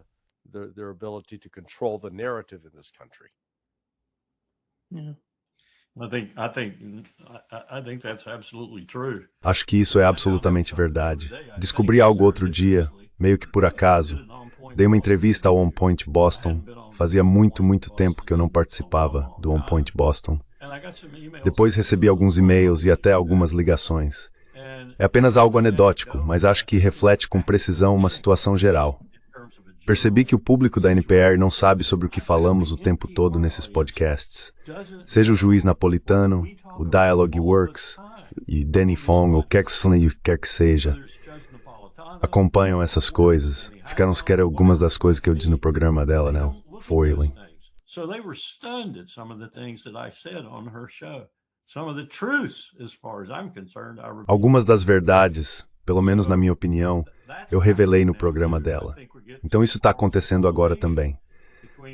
[SPEAKER 3] Acho que isso é absolutamente verdade. Descobri algo outro dia, meio que por acaso. Dei uma entrevista ao On Point Boston. Fazia muito tempo que eu não participava do On Point Boston. Depois recebi alguns e-mails e até algumas ligações. É apenas algo anedótico, mas acho que reflete com precisão uma situação geral. Percebi que o público da NPR não sabe sobre o que falamos o tempo todo nesses podcasts. Seja o Juiz Napolitano, o Dialogue Works, e Danny Fong, ou o que quer que seja. Acompanham essas coisas. Ficaram sequer algumas das coisas que eu disse no programa dela, né? Foiling. Algumas das verdades, pelo menos na minha opinião, eu revelei no programa dela. Então isso está acontecendo agora também.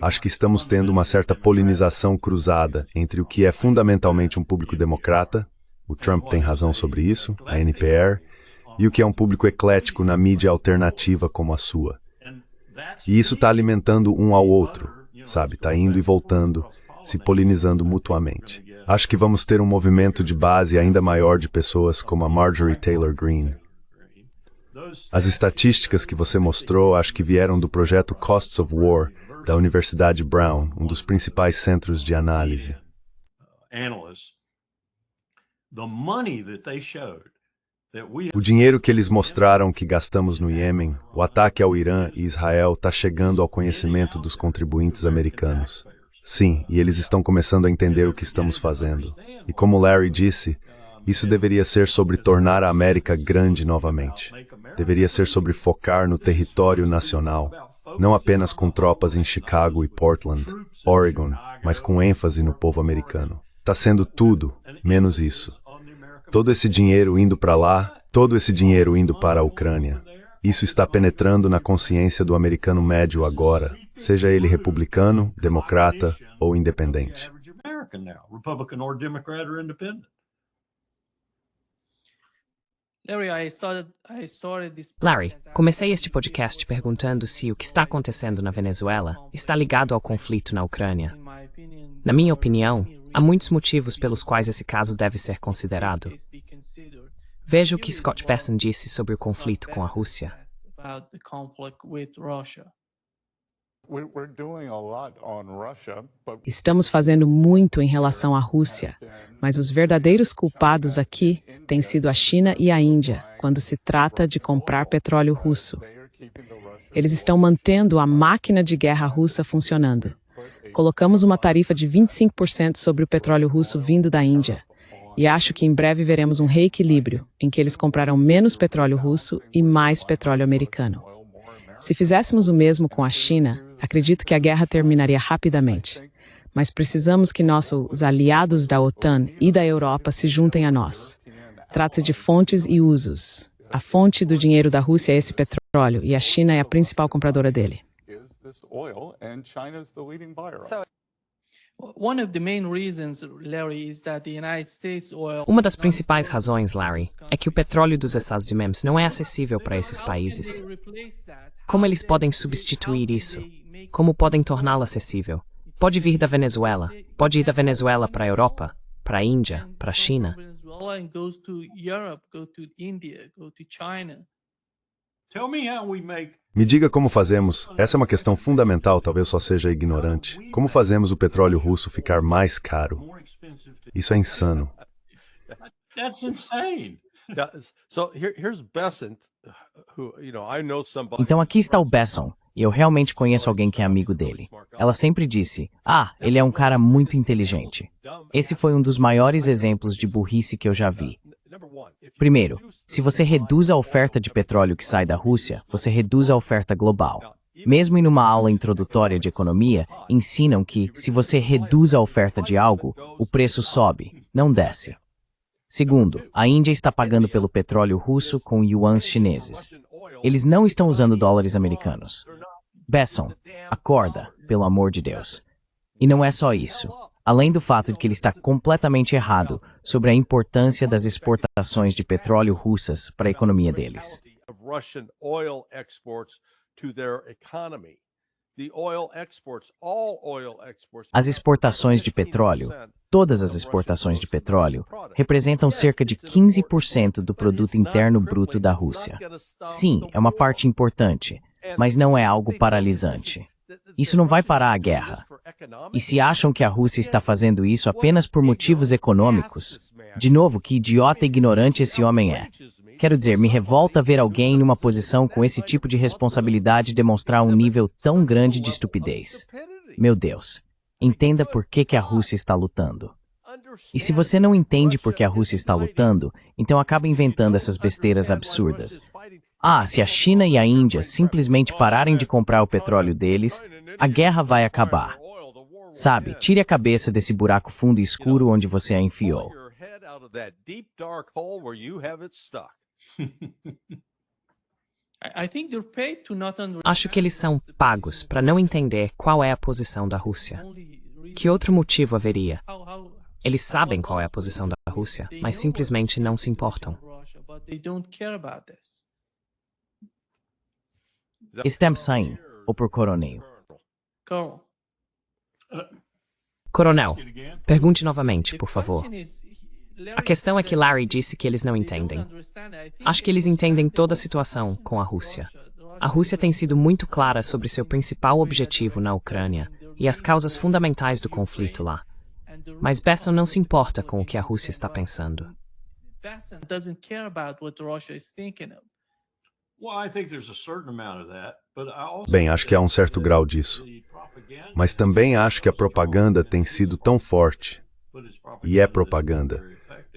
[SPEAKER 3] Acho que estamos tendo uma certa polinização cruzada entre o que é fundamentalmente um público democrata, o Trump tem razão sobre isso, a NPR, e o que é um público eclético na mídia alternativa como a sua. E isso está alimentando um ao outro, sabe? Está indo e voltando, se polinizando mutuamente. Acho que vamos ter um movimento de base ainda maior de pessoas como a Marjorie Taylor Greene. As estatísticas que você mostrou acho que vieram do projeto Costs of War, da Universidade Brown, um dos principais centros de análise. O dinheiro que eles mostraram que gastamos no Iêmen, o ataque ao Irã e Israel está chegando ao conhecimento dos contribuintes americanos. Sim, e eles estão começando a entender o que estamos fazendo. E como Larry disse, isso deveria ser sobre tornar a América grande novamente. Deveria ser sobre focar no território nacional, não apenas com tropas em Chicago e Portland, Oregon, mas com ênfase no povo americano. Está sendo tudo, menos isso. Todo esse dinheiro indo para lá, todo esse dinheiro indo para a Ucrânia. Isso está penetrando na consciência do americano médio agora, seja ele republicano, democrata ou independente.
[SPEAKER 1] Larry, comecei este podcast perguntando se o que está acontecendo na Venezuela está ligado ao conflito na Ucrânia. Na minha opinião, há muitos motivos pelos quais esse caso deve ser considerado. Veja o que Scott Bessent disse sobre o conflito com a Rússia.
[SPEAKER 7] Estamos fazendo muito em relação à Rússia, mas os verdadeiros culpados aqui têm sido a China e a Índia, quando se trata de comprar petróleo russo. Eles estão mantendo a máquina de guerra russa funcionando. Colocamos uma tarifa de 25% sobre o petróleo russo vindo da Índia. E acho que em breve veremos um reequilíbrio, em que eles comprarão menos petróleo russo e mais petróleo americano. Se fizéssemos o mesmo com a China, acredito que a guerra terminaria rapidamente. Mas precisamos que nossos aliados da OTAN e da Europa se juntem a nós. Trata-se de fontes e usos. A fonte do dinheiro da Rússia é esse petróleo, e a China é a principal compradora dele.
[SPEAKER 1] Uma das principais razões, Larry, é que o petróleo dos Estados Unidos não é acessível para esses países. Como eles podem substituir isso? Como podem torná-lo acessível? Pode vir da Venezuela, pode ir da Venezuela para a Europa, para a Índia, para a China.
[SPEAKER 3] Me diga como fazemos. Essa é uma questão fundamental, talvez só seja ignorante. Como fazemos o petróleo russo ficar mais caro? Isso é insano.
[SPEAKER 2] Então aqui está o Besson, e eu realmente conheço alguém que é amigo dele. Ela sempre disse, ele é um cara muito inteligente. Esse foi um dos maiores exemplos de burrice que eu já vi. Primeiro, se você reduz a oferta de petróleo que sai da Rússia, você reduz a oferta global. Mesmo em uma aula introdutória de economia, ensinam que, se você reduz a oferta de algo, o preço sobe, não desce. Segundo, a Índia está pagando pelo petróleo russo com yuans chineses. Eles não estão usando dólares americanos. Besson, acorda, pelo amor de Deus. E não é só isso. Além do fato de que ele está completamente errado sobre a importância das exportações de petróleo russas para a economia deles. As exportações de petróleo, todas as exportações de petróleo, representam cerca de 15% do produto interno bruto da Rússia. Sim, é uma parte importante, mas não é algo paralisante. Isso não vai parar a guerra. E se acham que a Rússia está fazendo isso apenas por motivos econômicos, de novo, que idiota e ignorante esse homem é. Quero dizer, me revolta ver alguém numa posição com esse tipo de responsabilidade demonstrar um nível tão grande de estupidez. Meu Deus, entenda por que a Rússia está lutando. E se você não entende por que a Rússia está lutando, então acaba inventando essas besteiras absurdas. Se a China e a Índia simplesmente pararem de comprar o petróleo deles, a guerra vai acabar. Sabe, tire a cabeça desse buraco fundo e escuro onde você a enfiou.
[SPEAKER 1] Acho que eles são pagos para não entender qual é a posição da Rússia. Que outro motivo haveria? Eles sabem qual é a posição da Rússia, mas simplesmente não se importam.
[SPEAKER 2] Estamos saindo, ou por Coronel?
[SPEAKER 1] Coronel, pergunte novamente, por favor. A questão é que Larry disse que eles não entendem. Acho que eles entendem toda a situação com a Rússia. A Rússia tem sido muito clara sobre seu principal objetivo na Ucrânia e as causas fundamentais do conflito lá. Mas Besson não se importa com o que a Rússia está pensando.
[SPEAKER 3] Bem, acho que há um certo grau disso. Mas também acho que a propaganda tem sido tão forte, e é propaganda,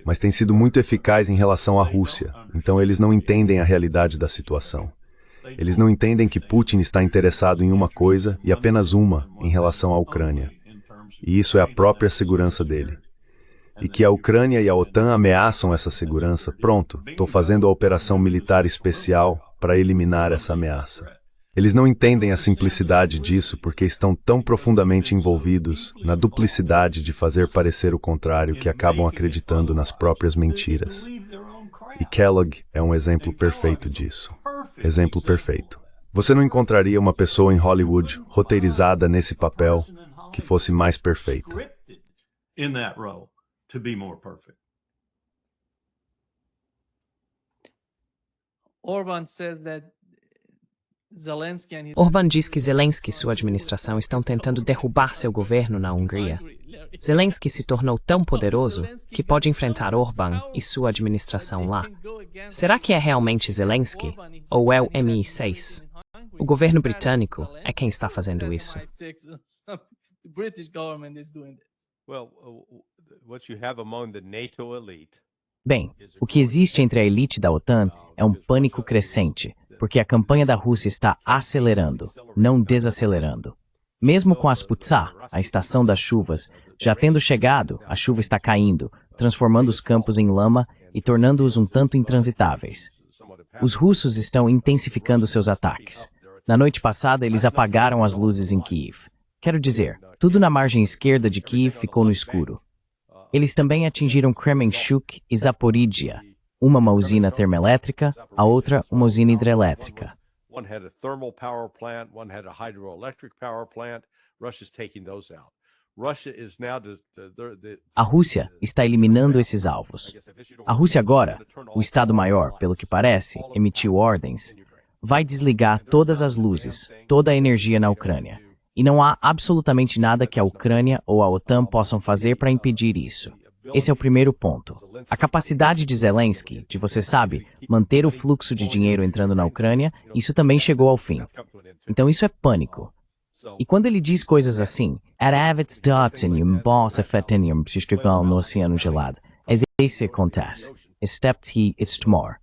[SPEAKER 3] mas tem sido muito eficaz em relação à Rússia, então eles não entendem a realidade da situação. Eles não entendem que Putin está interessado em uma coisa, e apenas uma, em relação à Ucrânia. E isso é a própria segurança dele. E que a Ucrânia e a OTAN ameaçam essa segurança, pronto, estou fazendo a operação militar especial para eliminar essa ameaça. Eles não entendem a simplicidade disso porque estão tão profundamente envolvidos na duplicidade de fazer parecer o contrário que acabam acreditando nas próprias mentiras. E Kellogg é um exemplo perfeito disso. Exemplo perfeito. Você não encontraria uma pessoa em Hollywood roteirizada nesse papel que fosse mais perfeita.
[SPEAKER 1] Orbán diz que Zelensky e sua administração estão tentando derrubar seu governo na Hungria. Zelensky se tornou tão poderoso que pode enfrentar Orbán e sua administração lá. Será que é realmente Zelensky ou é o MI6? O governo britânico é quem está fazendo isso.
[SPEAKER 2] Bem, o que existe entre a elite da OTAN é um pânico crescente, porque a campanha da Rússia está acelerando, não desacelerando. Mesmo com a Sputsa, a estação das chuvas, já tendo chegado, a chuva está caindo, transformando os campos em lama e tornando-os um tanto intransitáveis. Os russos estão intensificando seus ataques. Na noite passada, eles apagaram as luzes em Kiev. Quero dizer, tudo na margem esquerda de Kiev ficou no escuro. Eles também atingiram Kremenchuk e Zaporizhia, uma usina termoelétrica, a outra uma usina hidrelétrica. A Rússia está eliminando esses alvos. A Rússia agora, o Estado-Maior, pelo que parece, emitiu ordens. vai desligar todas as luzes, toda a energia na Ucrânia. E não há absolutamente nada que a Ucrânia ou a OTAN possam fazer para impedir isso. Esse é o primeiro ponto. A capacidade de Zelensky, de você sabe, manter o fluxo de dinheiro entrando na Ucrânia, isso também chegou ao fim. Então isso é pânico. E quando ele diz coisas assim, no oceano gelado, é isso que acontece. It's tomorrow.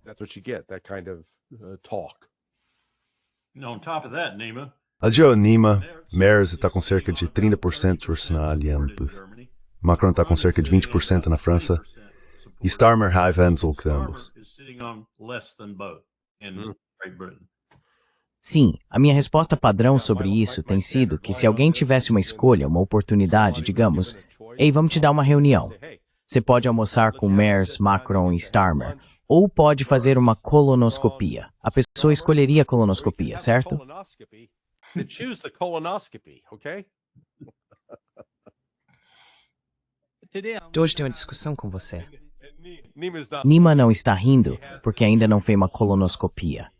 [SPEAKER 3] A Nima, Merz está com cerca de 30% na Allianz. Macron está com cerca de 20% na França. E Starmer High-Venzel ambos.
[SPEAKER 2] Sim, a minha resposta padrão sobre isso tem sido que se alguém tivesse uma escolha, uma oportunidade, digamos, ei, vamos te dar uma reunião. Você pode almoçar com Merz, Macron e Starmer, ou pode fazer uma colonoscopia. A pessoa escolheria a colonoscopia, certo?
[SPEAKER 1] Hoje tenho uma discussão com você.
[SPEAKER 2] Nima não está rindo porque ainda não fez uma colonoscopia.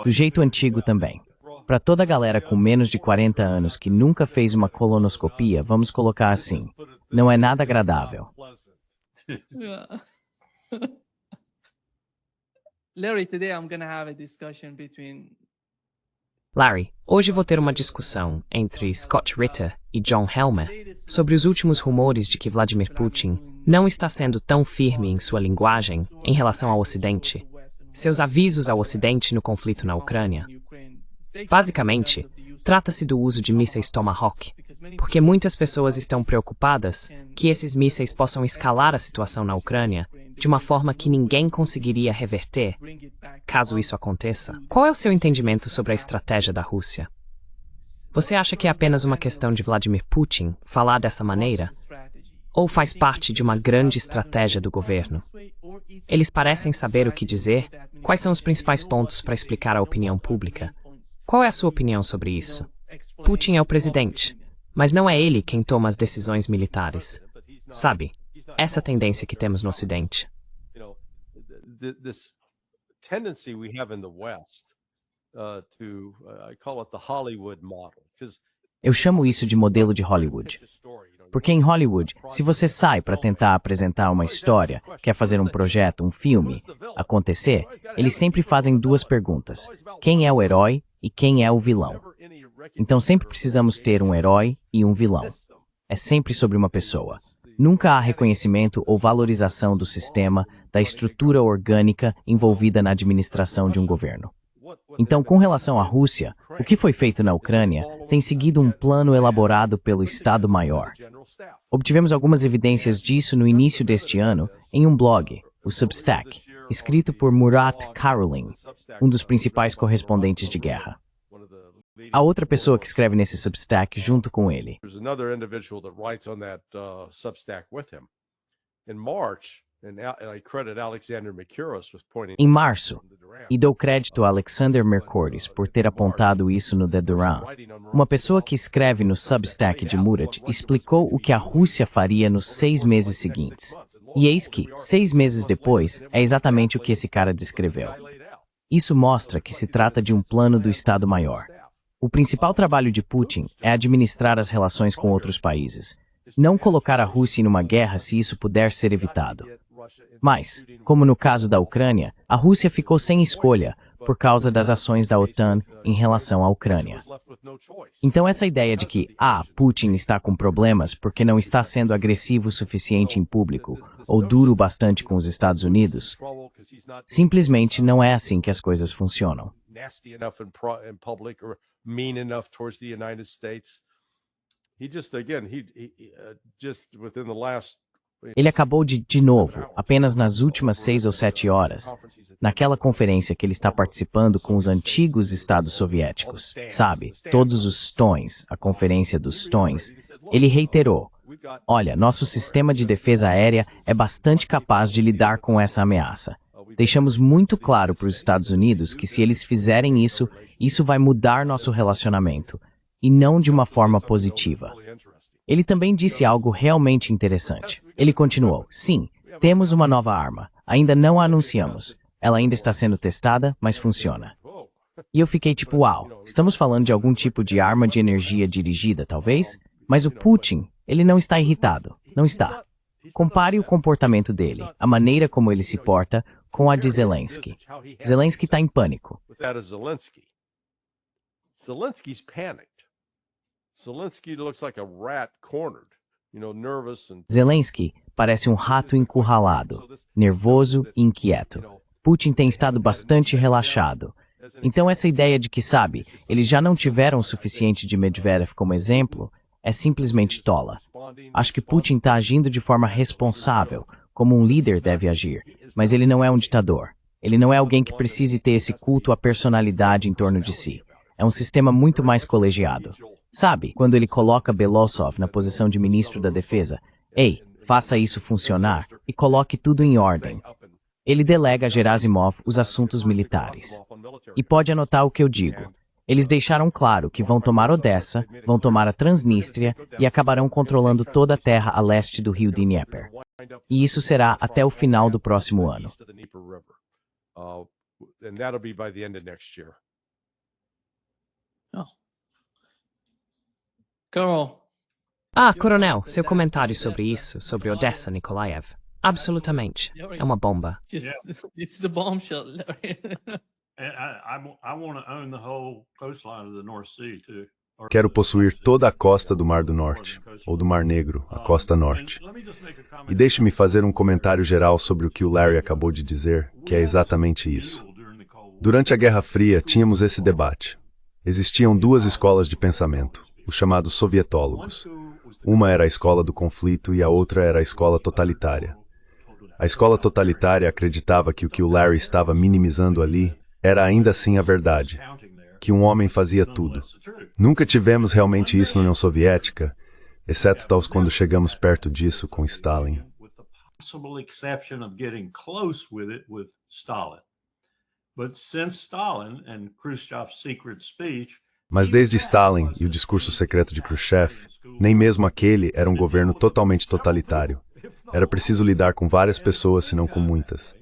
[SPEAKER 2] Do jeito antigo também. Para toda a galera com menos de 40 anos que nunca fez uma colonoscopia, vamos colocar assim. Não é nada agradável.
[SPEAKER 1] Larry, hoje vou ter uma discussão entre Scott Ritter e John Helmer sobre os últimos rumores de que Vladimir Putin não está sendo tão firme em sua linguagem em relação ao Ocidente. Seus avisos ao Ocidente no conflito na Ucrânia. Basicamente, trata-se do uso de mísseis Tomahawk, porque muitas pessoas estão preocupadas que esses mísseis possam escalar a situação na Ucrânia de uma forma que ninguém conseguiria reverter, caso isso aconteça. Qual é o seu entendimento sobre a estratégia da Rússia? Você acha que é apenas uma questão de Vladimir Putin falar dessa maneira? Ou faz parte de uma grande estratégia do governo? Eles parecem saber o que dizer. Quais são os principais pontos para explicar à opinião pública? Qual é a sua opinião sobre isso? Putin é o presidente, mas não é ele quem toma as decisões militares. Sabe, essa tendência que temos no Ocidente.
[SPEAKER 2] Eu chamo isso de modelo de Hollywood. Porque em Hollywood, se você sai para tentar apresentar uma história, quer fazer um projeto, um filme, acontecer, eles sempre fazem duas perguntas. Quem é o herói e quem é o vilão? Então sempre precisamos ter um herói e um vilão. É sempre sobre uma pessoa. Nunca há reconhecimento ou valorização do sistema, da estrutura orgânica envolvida na administração de um governo. Então, com relação à Rússia, o que foi feito na Ucrânia tem seguido um plano elaborado pelo Estado-Maior. Obtivemos algumas evidências disso no início deste ano em um blog, o Substack, escrito por Murat Karolin, um dos principais correspondentes de guerra. Há outra pessoa que escreve nesse Substack junto com ele. Em março, e dou crédito a Alexander Mercouris por ter apontado isso no The Duran, uma pessoa que escreve no Substack de Murat explicou o que a Rússia faria nos 6 meses seguintes. E eis que, 6 meses depois, é exatamente o que esse cara descreveu. Isso mostra que se trata de um plano do Estado-Maior. O principal trabalho de Putin é administrar as relações com outros países, não colocar a Rússia em uma guerra se isso puder ser evitado. Mas, como no caso da Ucrânia, a Rússia ficou sem escolha por causa das ações da OTAN em relação à Ucrânia. Então essa ideia de que, Putin está com problemas porque não está sendo agressivo o suficiente em público ou duro bastante com os Estados Unidos, simplesmente não é assim que as coisas funcionam. Ele acabou de novo, apenas nas últimas 6 ou 7 horas, naquela conferência que ele está participando com os antigos estados soviéticos, sabe? Todos os Stões, a conferência dos Stões, ele reiterou, olha, nosso sistema de defesa aérea é bastante capaz de lidar com essa ameaça. Deixamos muito claro para os Estados Unidos que se eles fizerem isso, isso vai mudar nosso relacionamento, e não de uma forma positiva. Ele também disse algo realmente interessante. Ele continuou: sim, temos uma nova arma. Ainda não a anunciamos. Ela ainda está sendo testada, mas funciona. E eu fiquei tipo, uau, estamos falando de algum tipo de arma de energia dirigida, talvez? Mas o Putin, ele não está irritado. Não está. Compare o comportamento dele, a maneira como ele se porta, com a de Zelensky. Zelensky está em pânico.
[SPEAKER 5] Zelensky's panicked. Zelensky looks like a rat cornered, nervous and...
[SPEAKER 2] Zelensky parece um rato encurralado, nervoso e inquieto. Putin tem estado bastante relaxado. Então essa ideia de que, sabe, eles já não tiveram o suficiente de Medvedev como exemplo, é simplesmente tola. Acho que Putin está agindo de forma responsável, como um líder deve agir, mas ele não é um ditador. Ele não é alguém que precise ter esse culto à personalidade em torno de si. É um sistema muito mais colegiado. Sabe, quando ele coloca Belousov na posição de ministro da Defesa, ei, faça isso funcionar e coloque tudo em ordem. Ele delega a Gerasimov os assuntos militares. E pode anotar o que eu digo. Eles deixaram claro que vão tomar Odessa, vão tomar a Transnistria e acabarão controlando toda a terra a leste do rio Dnieper. E isso será até o final do próximo ano.
[SPEAKER 1] Coronel, seu comentário sobre isso, sobre Odessa, Nikolaev. Absolutamente. É uma bomba.
[SPEAKER 6] It's the bombshell.
[SPEAKER 8] I want to own the whole coastline of the North Sea too.
[SPEAKER 3] Quero possuir toda a costa do Mar do Norte, ou do Mar Negro, a costa norte. E deixe-me fazer um comentário geral sobre o que o Larry acabou de dizer, que é exatamente isso. Durante a Guerra Fria, tínhamos esse debate. Existiam duas escolas de pensamento, os chamados sovietólogos. Uma era a escola do conflito e a outra era a escola totalitária. A escola totalitária acreditava que o que o Larry estava minimizando ali era ainda assim a verdade, que um homem fazia tudo. Nunca tivemos realmente isso na União Soviética, exceto talvez quando chegamos perto disso com Stalin. Mas desde Stalin e o discurso secreto de Khrushchev, nem mesmo aquele era um governo totalmente totalitário. Era preciso lidar com várias pessoas, se não com muitas.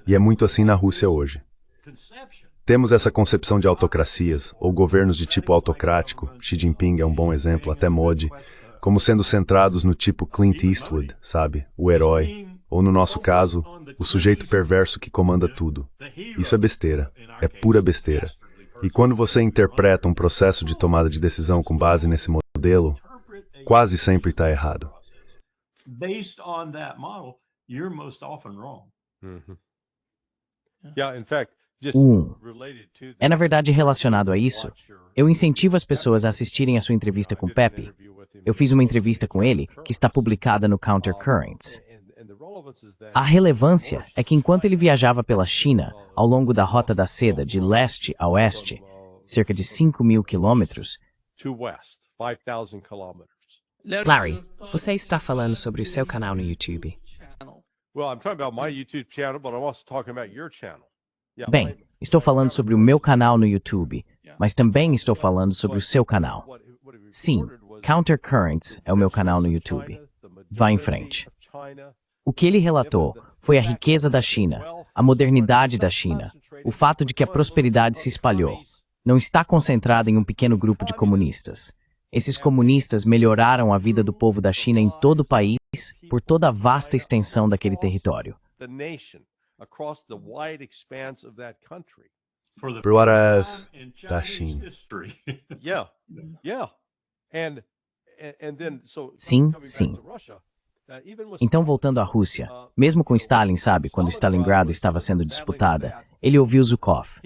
[SPEAKER 3] E é muito assim na Rússia hoje. Temos essa concepção de autocracias, ou governos de tipo autocrático, Xi Jinping é um bom exemplo, até Modi, como sendo centrados no tipo Clint Eastwood, sabe, o herói, ou no nosso caso, o sujeito perverso que comanda tudo. Isso é besteira, é pura besteira. E quando você interpreta um processo de tomada de decisão com base nesse modelo, quase sempre está errado.
[SPEAKER 8] Based on that model, you're most often wrong.
[SPEAKER 5] Yeah, in fact,
[SPEAKER 2] É na verdade relacionado a isso. Eu incentivo as pessoas a assistirem a sua entrevista com Pepe. Eu fiz uma entrevista com ele, que está publicada no Counter Currents. A relevância é que enquanto ele viajava pela China, ao longo da Rota da Seda, de leste a oeste, cerca de 5.000 quilômetros,
[SPEAKER 1] Larry, você está falando sobre o seu canal no YouTube.
[SPEAKER 2] Bem, estou falando sobre o meu canal no YouTube, mas também estou falando sobre o seu canal. Sim, Counter Currents é o meu canal no YouTube. Vá em frente. O que ele relatou foi a riqueza da China, a modernidade da China, o fato de que a prosperidade se espalhou. Não está concentrada em um pequeno grupo de comunistas. Esses comunistas melhoraram a vida do povo da China em todo o país, por toda a vasta extensão daquele território.
[SPEAKER 3] Por horas da China.
[SPEAKER 2] Sim, sim. Então, voltando à Rússia, mesmo com Stalin, sabe, quando Stalingrado estava sendo disputada, ele ouviu Zhukov.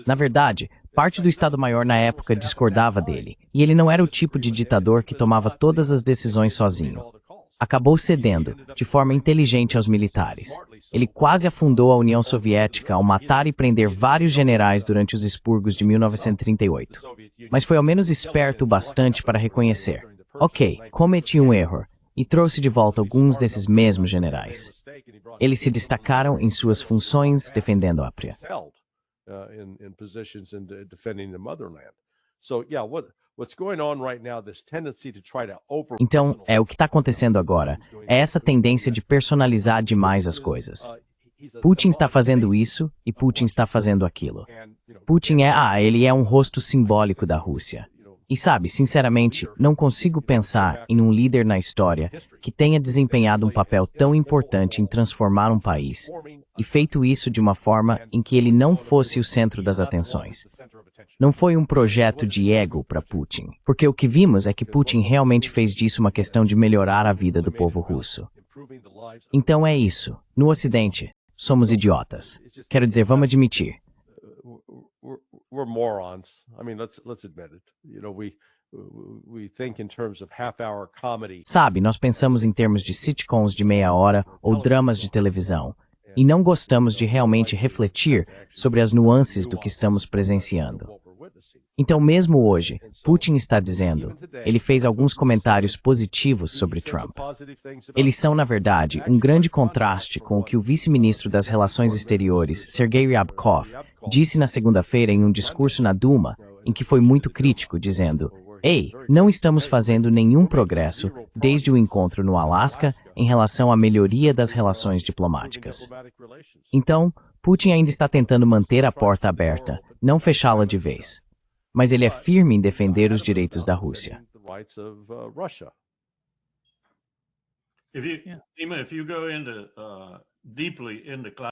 [SPEAKER 2] Na verdade, parte do Estado-Maior na época discordava dele, e ele não era o tipo de ditador que tomava todas as decisões sozinho. Acabou cedendo, de forma inteligente, aos militares. Ele quase afundou a União Soviética ao matar e prender vários generais durante os expurgos de 1938. Mas foi ao menos esperto o bastante para reconhecer: ok, cometi um erro, e trouxe de volta alguns desses mesmos generais. Eles se destacaram em suas funções defendendo a pátria. Então, o que está acontecendo agora é essa tendência de personalizar demais as coisas. Putin está fazendo isso e Putin está fazendo aquilo. Putin ele é um rosto simbólico da Rússia. E sabe, sinceramente, não consigo pensar em um líder na história que tenha desempenhado um papel tão importante em transformar um país e feito isso de uma forma em que ele não fosse o centro das atenções. Não foi um projeto de ego para Putin, porque o que vimos é que Putin realmente fez disso uma questão de melhorar a vida do povo russo. Então é isso. No Ocidente, somos idiotas. Quero dizer, vamos admitir.
[SPEAKER 5] We're morons. I mean, let's admit it. You know, we think in terms of half-hour comedy.
[SPEAKER 2] Sabe, nós pensamos em termos de sitcoms de meia hora ou dramas de televisão, e não gostamos de realmente refletir sobre as nuances do que estamos presenciando. Então, mesmo hoje, Putin está dizendo, ele fez alguns comentários positivos sobre Trump. Eles são, na verdade, um grande contraste com o que o vice-ministro das Relações Exteriores, Sergei Ryabkov, disse na segunda-feira em um discurso na Duma, em que foi muito crítico, dizendo: "Ei, não estamos fazendo nenhum progresso desde o encontro no Alasca em relação à melhoria das relações diplomáticas." Então, Putin ainda está tentando manter a porta aberta, não fechá-la de vez. Mas ele é firme em defender os direitos da Rússia.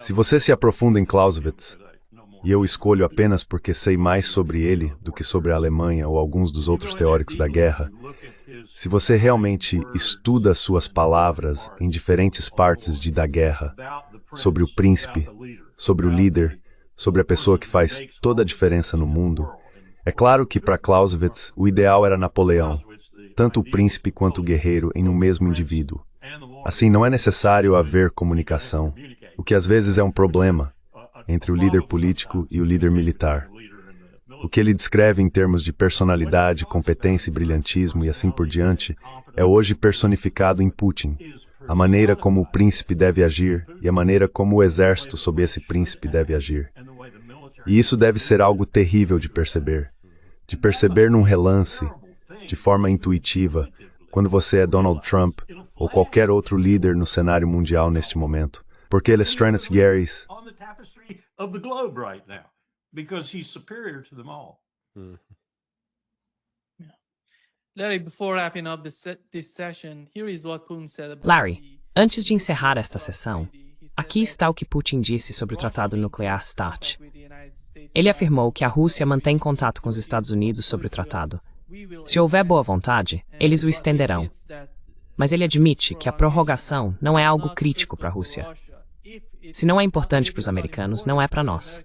[SPEAKER 3] Se você se aprofunda em Clausewitz, e eu escolho apenas porque sei mais sobre ele do que sobre a Alemanha ou alguns dos outros teóricos da guerra, se você realmente estuda suas palavras em diferentes partes da guerra, sobre o príncipe, sobre o líder, sobre a pessoa que faz toda a diferença no mundo, é claro que para Clausewitz o ideal era Napoleão, tanto o príncipe quanto o guerreiro em um mesmo indivíduo. Assim, não é necessário haver comunicação, o que às vezes é um problema entre o líder político e o líder militar. O que ele descreve em termos de personalidade, competência e brilhantismo e assim por diante, é hoje personificado em Putin, a maneira como o príncipe deve agir e a maneira como o exército sob esse príncipe deve agir. E isso deve ser algo terrível de perceber num relance, de forma intuitiva, quando você é Donald Trump ou qualquer outro líder no cenário mundial neste momento. Porque ele é Stranis Geris.
[SPEAKER 1] Larry, antes de encerrar esta sessão, aqui está o que Putin disse sobre o Tratado Nuclear START. Ele afirmou que a Rússia mantém contato com os Estados Unidos sobre o tratado. Se houver boa vontade, eles o estenderão. Mas ele admite que a prorrogação não é algo crítico para a Rússia. Se não é importante para os americanos, não é para nós.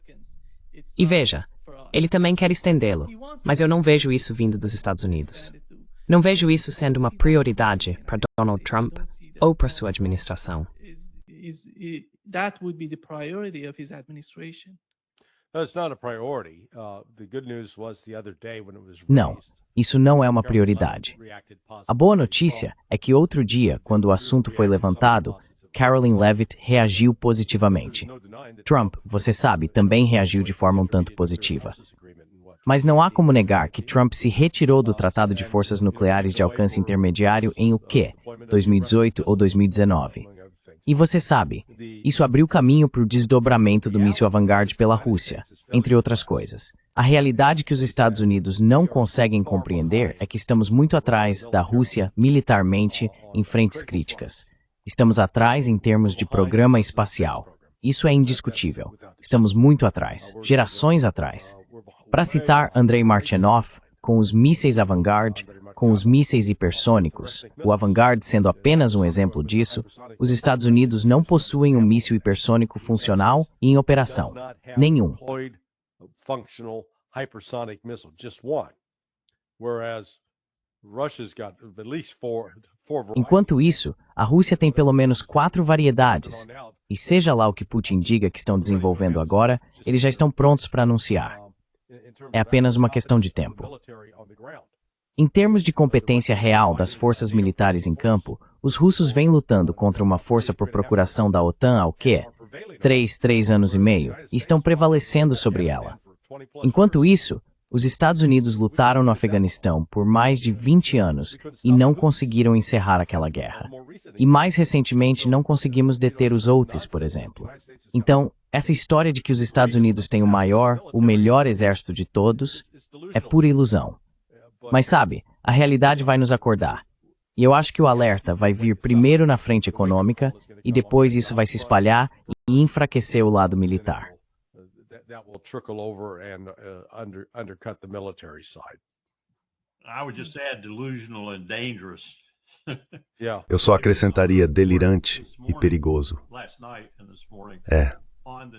[SPEAKER 1] E veja, ele também quer estendê-lo, mas eu não vejo isso vindo dos Estados Unidos. Não vejo isso sendo uma prioridade para Donald Trump ou para sua administração.
[SPEAKER 2] Não, isso não é uma prioridade. A boa notícia é que outro dia, quando o assunto foi levantado, Caroline Leavitt reagiu positivamente. Trump, você sabe, também reagiu de forma um tanto positiva. Mas não há como negar que Trump se retirou do Tratado de Forças Nucleares de Alcance Intermediário em o quê? 2018 ou 2019. E você sabe, isso abriu caminho para o desdobramento do míssil Vanguard pela Rússia, entre outras coisas. A realidade que os Estados Unidos não conseguem compreender é que estamos muito atrás da Rússia militarmente em frentes críticas. Estamos atrás em termos de programa espacial. Isso é indiscutível. Estamos muito atrás, gerações atrás. Para citar Andrei Martyanov, com os mísseis Vanguard, com os mísseis hipersônicos, o Vanguard sendo apenas um exemplo disso, os Estados Unidos não possuem um míssil hipersônico funcional e em operação. Nenhum. Enquanto isso, a Rússia tem pelo menos 4 variedades, e seja lá o que Putin diga que estão desenvolvendo agora, eles já estão prontos para anunciar. É apenas uma questão de tempo. Em termos de competência real das forças militares em campo, os russos vêm lutando contra uma força por procuração da OTAN há o quê? 3 anos e meio, e estão prevalecendo sobre ela. Enquanto isso, Os Estados Unidos lutaram no Afeganistão por mais de 20 anos e não conseguiram encerrar aquela guerra. E mais recentemente não conseguimos deter os Houthis, por exemplo. Então, essa história de que os Estados Unidos têm o melhor exército de todos, é pura ilusão. Mas sabe, a realidade vai nos acordar. E eu acho que o alerta vai vir primeiro na frente econômica e depois isso vai se espalhar e enfraquecer o lado militar.
[SPEAKER 5] That will trickle over and undercut the military side.
[SPEAKER 8] I would just add delusional and dangerous.
[SPEAKER 3] Eu só acrescentaria delirante e perigoso.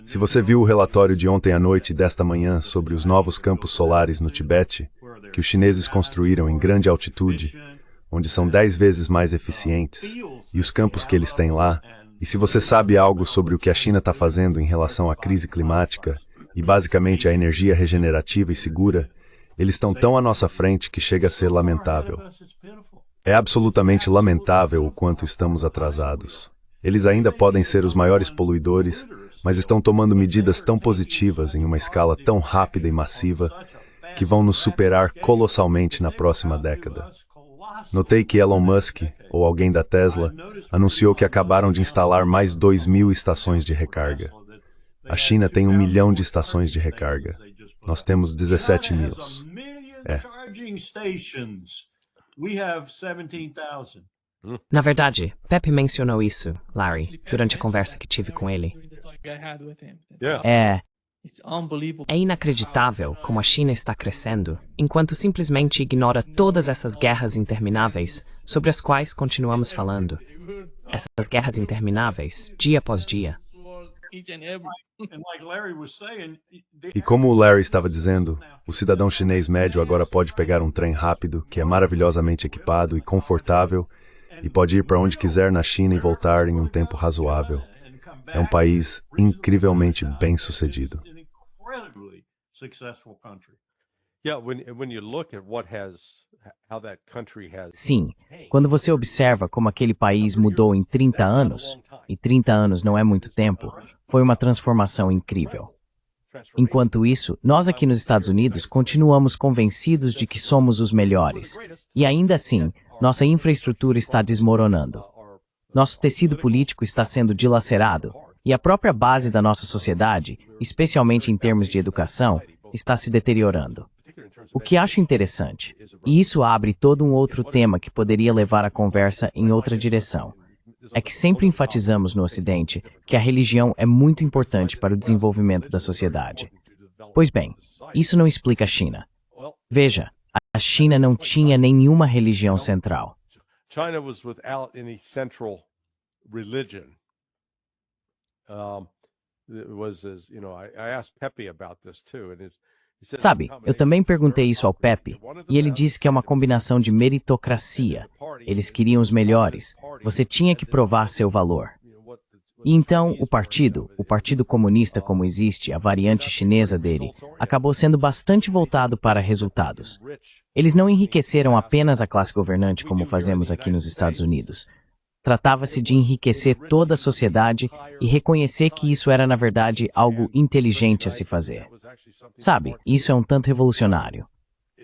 [SPEAKER 3] Se você viu o relatório de ontem à noite e desta manhã sobre os novos campos solares no Tibete, que os chineses construíram em grande altitude, onde são 10 vezes mais eficientes, e os campos que eles têm lá, e se você sabe algo sobre o que a China está fazendo em relação à crise climática, e basicamente a energia regenerativa e segura, eles estão tão à nossa frente que chega a ser lamentável. É absolutamente lamentável o quanto estamos atrasados. Eles ainda podem ser os maiores poluidores, mas estão tomando medidas tão positivas em uma escala tão rápida e massiva que vão nos superar colossalmente na próxima década. Notei que Elon Musk, ou alguém da Tesla, anunciou que acabaram de instalar mais 2.000 estações de recarga. A China tem 1 milhão de estações de recarga. Nós temos 17.000.
[SPEAKER 1] Na verdade, Pepe mencionou isso, Larry, durante a conversa que tive com ele. É inacreditável como a China está crescendo, enquanto simplesmente ignora todas essas guerras intermináveis sobre as quais continuamos falando. Essas guerras intermináveis, dia após dia.
[SPEAKER 3] E como o Larry estava dizendo, o cidadão chinês médio agora pode pegar um trem rápido, que é maravilhosamente equipado e confortável, e pode ir para onde quiser na China e voltar em um tempo razoável. É um país incrivelmente bem-sucedido.
[SPEAKER 2] Sim, quando você observa como aquele país mudou em 30 anos, e 30 anos não é muito tempo, foi uma transformação incrível. Enquanto isso, nós aqui nos Estados Unidos continuamos convencidos de que somos os melhores. E ainda assim, nossa infraestrutura está desmoronando. Nosso tecido político está sendo dilacerado e a própria base da nossa sociedade, especialmente em termos de educação, está se deteriorando. O que acho interessante, e isso abre todo um outro tema que poderia levar a conversa em outra direção, é que sempre enfatizamos no Ocidente que a religião é muito importante para o desenvolvimento da sociedade. Pois bem, isso não explica a China. Veja, a China não tinha nenhuma religião central.
[SPEAKER 5] China was without any central religion. It was, as you know, I asked Pepe about this too, and
[SPEAKER 2] sabe, eu também perguntei isso ao Pepe, e ele disse que é uma combinação de meritocracia. Eles queriam os melhores. Você tinha que provar seu valor. E então, o Partido Comunista como existe, a variante chinesa dele, acabou sendo bastante voltado para resultados. Eles não enriqueceram apenas a classe governante como fazemos aqui nos Estados Unidos. Tratava-se de enriquecer toda a sociedade e reconhecer que isso era, na verdade, algo inteligente a se fazer. Sabe, isso é um tanto revolucionário.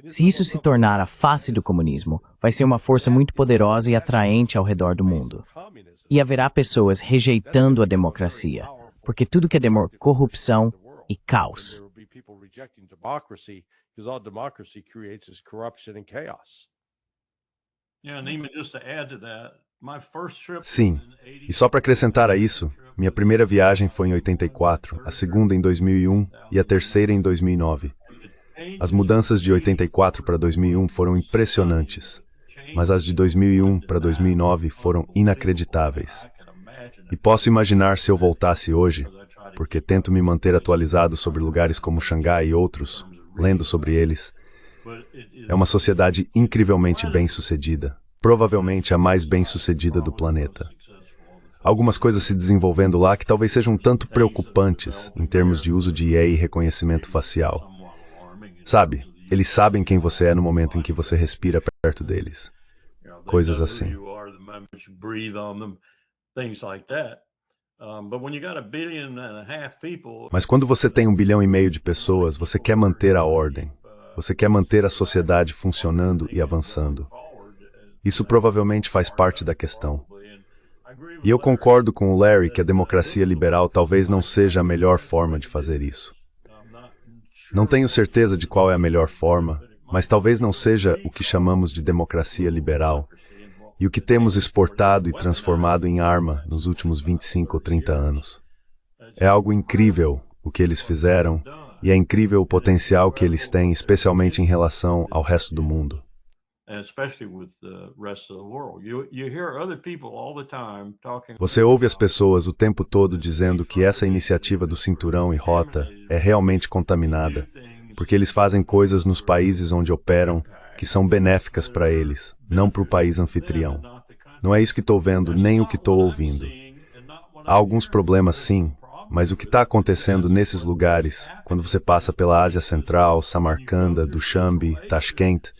[SPEAKER 2] Se isso se tornar a face do comunismo, vai ser uma força muito poderosa e atraente ao redor do mundo. E haverá pessoas rejeitando a democracia, porque tudo que é corrupção e caos.
[SPEAKER 3] Sim, e só para acrescentar a isso, minha primeira viagem foi em 84, a segunda em 2001 e a terceira em 2009. As mudanças de 84 para 2001 foram impressionantes, mas as de 2001 para 2009 foram inacreditáveis. E posso imaginar se eu voltasse hoje, porque tento me manter atualizado sobre lugares como Xangai e outros, lendo sobre eles. É uma sociedade incrivelmente bem-sucedida. Provavelmente a mais bem-sucedida do planeta. Algumas coisas se desenvolvendo lá que talvez sejam um tanto preocupantes em termos de uso de IA e reconhecimento facial. Sabe, eles sabem quem você é no momento em que você respira perto deles. Coisas assim. Mas quando você tem 1,5 bilhão de pessoas, você quer manter a ordem. Você quer manter a sociedade funcionando e avançando. Isso provavelmente faz parte da questão. E eu concordo com o Larry que a democracia liberal talvez não seja a melhor forma de fazer isso. Não tenho certeza de qual é a melhor forma, mas talvez não seja o que chamamos de democracia liberal e o que temos exportado e transformado em arma nos últimos 25 ou 30 anos. É algo incrível o que eles fizeram e é incrível o potencial que eles têm, especialmente em relação ao resto do mundo. Você ouve as pessoas o tempo todo dizendo que essa iniciativa do cinturão e rota é realmente contaminada, porque eles fazem coisas nos países onde operam que são benéficas para eles, não para o país anfitrião. Não é isso que estou vendo, nem o que estou ouvindo. Há alguns problemas sim, mas o que está acontecendo nesses lugares, quando você passa pela Ásia Central, Samarcanda, Dushanbe, Tashkent,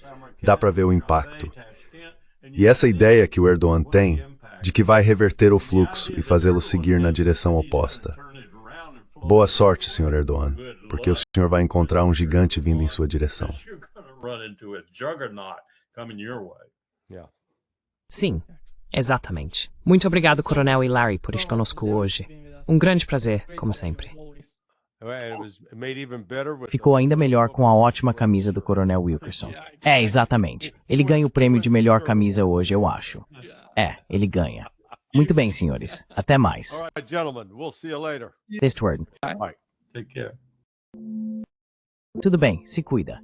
[SPEAKER 3] dá para ver o impacto. E essa ideia que o Erdogan tem, de que vai reverter o fluxo e fazê-lo seguir na direção oposta. Boa sorte, Sr. Erdogan, porque o senhor vai encontrar um gigante vindo em sua direção.
[SPEAKER 1] Sim, exatamente. Muito obrigado, Coronel e Larry, por estar conosco hoje. Um grande prazer, como sempre.
[SPEAKER 2] Ficou ainda melhor com a ótima camisa do Coronel Wilkerson. É, exatamente. Ele ganha o prêmio de melhor camisa hoje, eu acho. É, ele ganha. Muito bem, senhores. Até mais. This word.
[SPEAKER 8] Take care.
[SPEAKER 2] Tudo bem, se cuida.